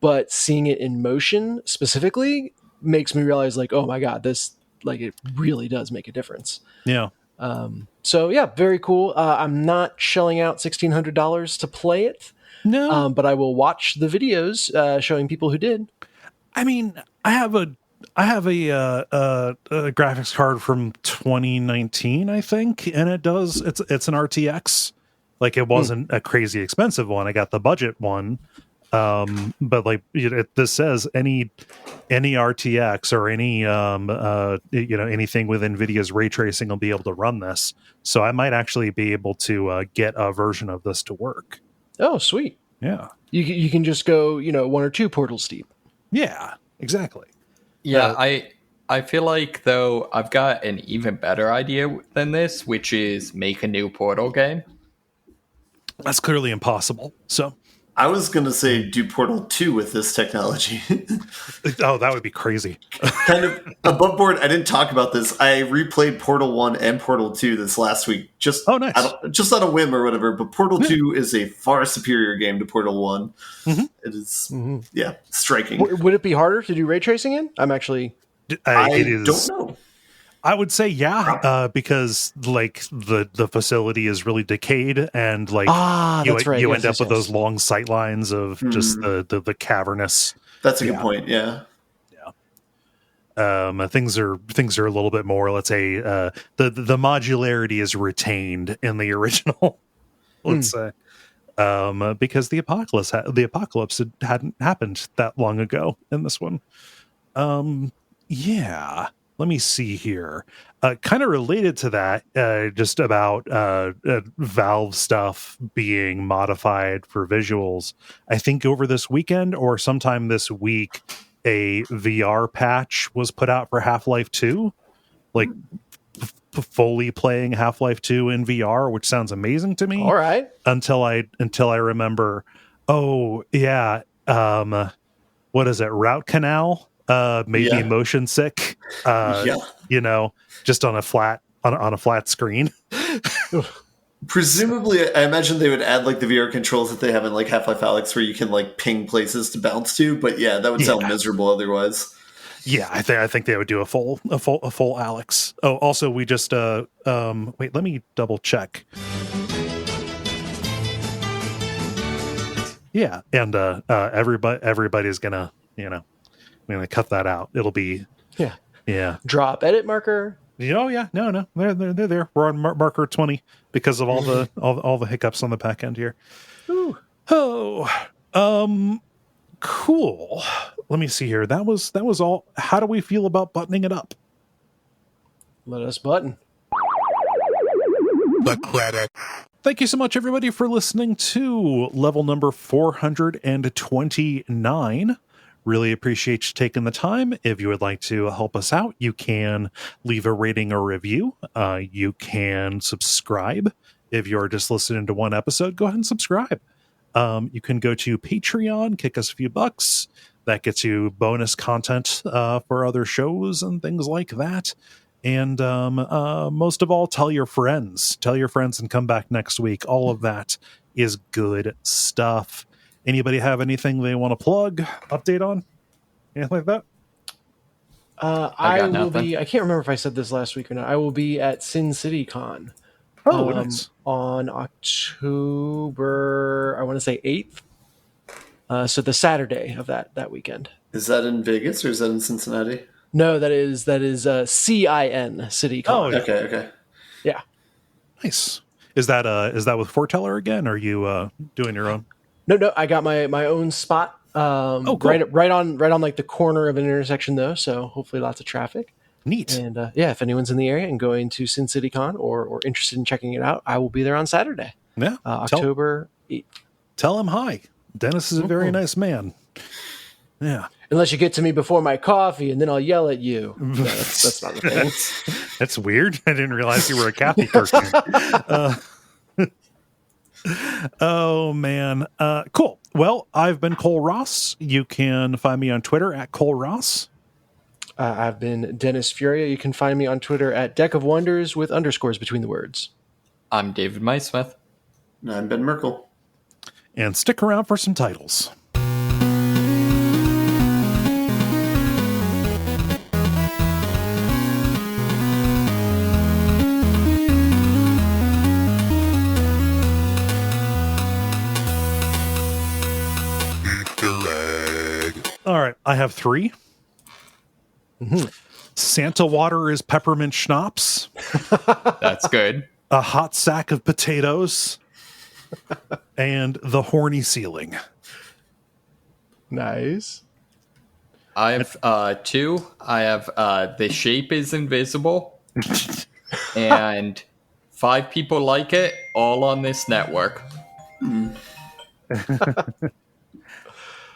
S2: But seeing it in motion specifically makes me realize, like, oh my god, this, like, it really does make a difference.
S1: Yeah.
S2: So yeah, very cool. I'm not shelling out $1,600 to play it.
S1: No.
S2: But I will watch the videos showing people who did.
S1: I mean, I have a graphics card from 2019, I think, and it's an RTX. Like, it wasn't a crazy expensive one. I got the budget one. But like, this says any RTX or any anything with NVIDIA's ray tracing will be able to run this. So I might actually be able to get a version of this to work.
S2: Oh, sweet.
S1: Yeah.
S2: You can just go, 1 or 2 portals deep.
S1: Yeah, exactly.
S3: Yeah, I feel like, though, I've got an even better idea than this, which is make a new Portal game.
S1: That's clearly impossible. So
S4: I was going to say do Portal 2 with this technology.
S1: Oh, that would be crazy.
S4: Kind of above board. I didn't talk about this. I replayed Portal 1 and Portal 2 this last week. Just on a whim or whatever. But Portal 2 is a far superior game to Portal 1.
S1: Mm-hmm.
S4: It is, striking.
S2: Would it be harder to do ray tracing in? I'm actually...
S4: I don't know.
S1: I would say because like the facility is really decayed, and like you end up with those long sight lines of just the cavernous.
S4: That's a good point. Yeah.
S1: Things are a little bit more. Let's say the modularity is retained in the original. Let's say because the apocalypse hadn't happened that long ago in this one. Yeah. Let me see here. Kind of related to that, just about Valve stuff being modified for visuals. I think over this weekend or sometime this week, a VR patch was put out for Half-Life 2. Like, fully playing Half-Life 2 in VR, which sounds amazing to me.
S2: All right.
S1: Until I remember, what is it? Route Canal? Maybe motion sick, just on a flat screen.
S4: Presumably, I imagine they would add like the VR controls that they have in like Half-Life Alyx, where you can like ping places to bounce to. But yeah, that would sound miserable otherwise.
S1: Yeah, I think they would do a full Alyx. Oh, also we just wait, let me double check. Yeah, and everybody's gonna I'm going to cut that out. It'll be... Yeah.
S2: Drop edit marker.
S1: Oh, yeah. No. They're there. We're on marker 20 because of all the hiccups on the back end here.
S2: Ooh.
S1: Oh. Cool. Let me see here. That was all. How do we feel about buttoning it up?
S2: Let us button.
S5: The credit.
S1: Thank you so much, everybody, for listening to level number 429. Really appreciate you taking the time. If you would like to help us out, you can leave a rating or review. You can subscribe. If you're just listening to one episode, go ahead and subscribe. You can go to Patreon, kick us a few bucks. That gets you bonus content for other shows and things like that. And most of all, tell your friends. Tell your friends and come back next week. All of that is good stuff. Anybody have anything they want to plug, update on? Anything like that?
S2: I will be. I can't remember if I said this last week or not. I will be at Sin City Con.
S1: Oh, nice.
S2: On October, I want to say 8th. So the Saturday of that weekend.
S4: Is that in Vegas or is that in Cincinnati?
S2: No, that is CIN City Con.
S1: Oh,
S4: Okay.
S2: Yeah.
S1: Nice. Is that with Foreteller again? Or are you doing your own?
S2: No, I got my own spot.
S1: Cool.
S2: Right on like the corner of an intersection though. So hopefully lots of traffic.
S1: Neat.
S2: And if anyone's in the area and going to Sin City Con or interested in checking it out, I will be there on Saturday.
S1: Yeah.
S2: October 8th.
S1: Tell him hi. Dennis is a very nice man. Yeah.
S2: Unless you get to me before my coffee, and then I'll yell at you. No, that's not the thing.
S1: That's weird. I didn't realize you were a Kathy person. Oh, man. Cool. Well, I've been Cole Ross. You can find me on Twitter at Cole Ross.
S2: I've been Dennis Furia. You can find me on Twitter at Deck of Wonders with underscores between the words.
S3: I'm David Maismith.
S4: And I'm Ben Merkel.
S1: And stick around for some titles. All right, I have 3. Mm-hmm. Santa water is peppermint schnapps.
S3: That's good.
S1: A hot sack of potatoes. And the horny ceiling.
S2: Nice.
S3: I have 2. I have the shape is invisible. And 5 people like it, all on this network.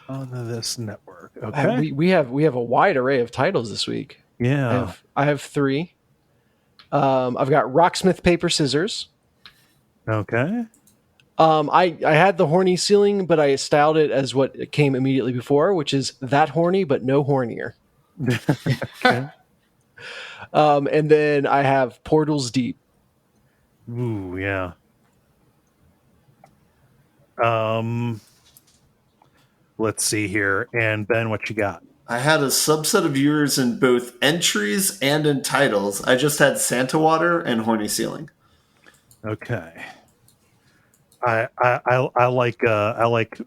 S1: On this network. Okay.
S2: We have a wide array of titles this week.
S1: Yeah.
S2: I have 3. I've got Rocksmith Paper Scissors.
S1: Okay.
S2: I had the horny ceiling, but I styled it as what came immediately before, which is that horny but no hornier.
S1: Okay.
S2: And then I have Portals Deep.
S1: Ooh, yeah. Let's see here. And Ben, what you got?
S4: I had a subset of viewers in both entries and in titles. I just had Santa Water and Horny Ceiling.
S1: Okay. I like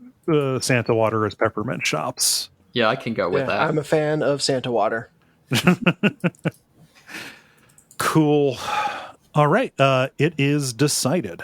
S1: Santa Water as peppermint shops.
S3: Yeah, I can go with that.
S2: I'm a fan of Santa Water.
S1: Cool. All right. It is decided.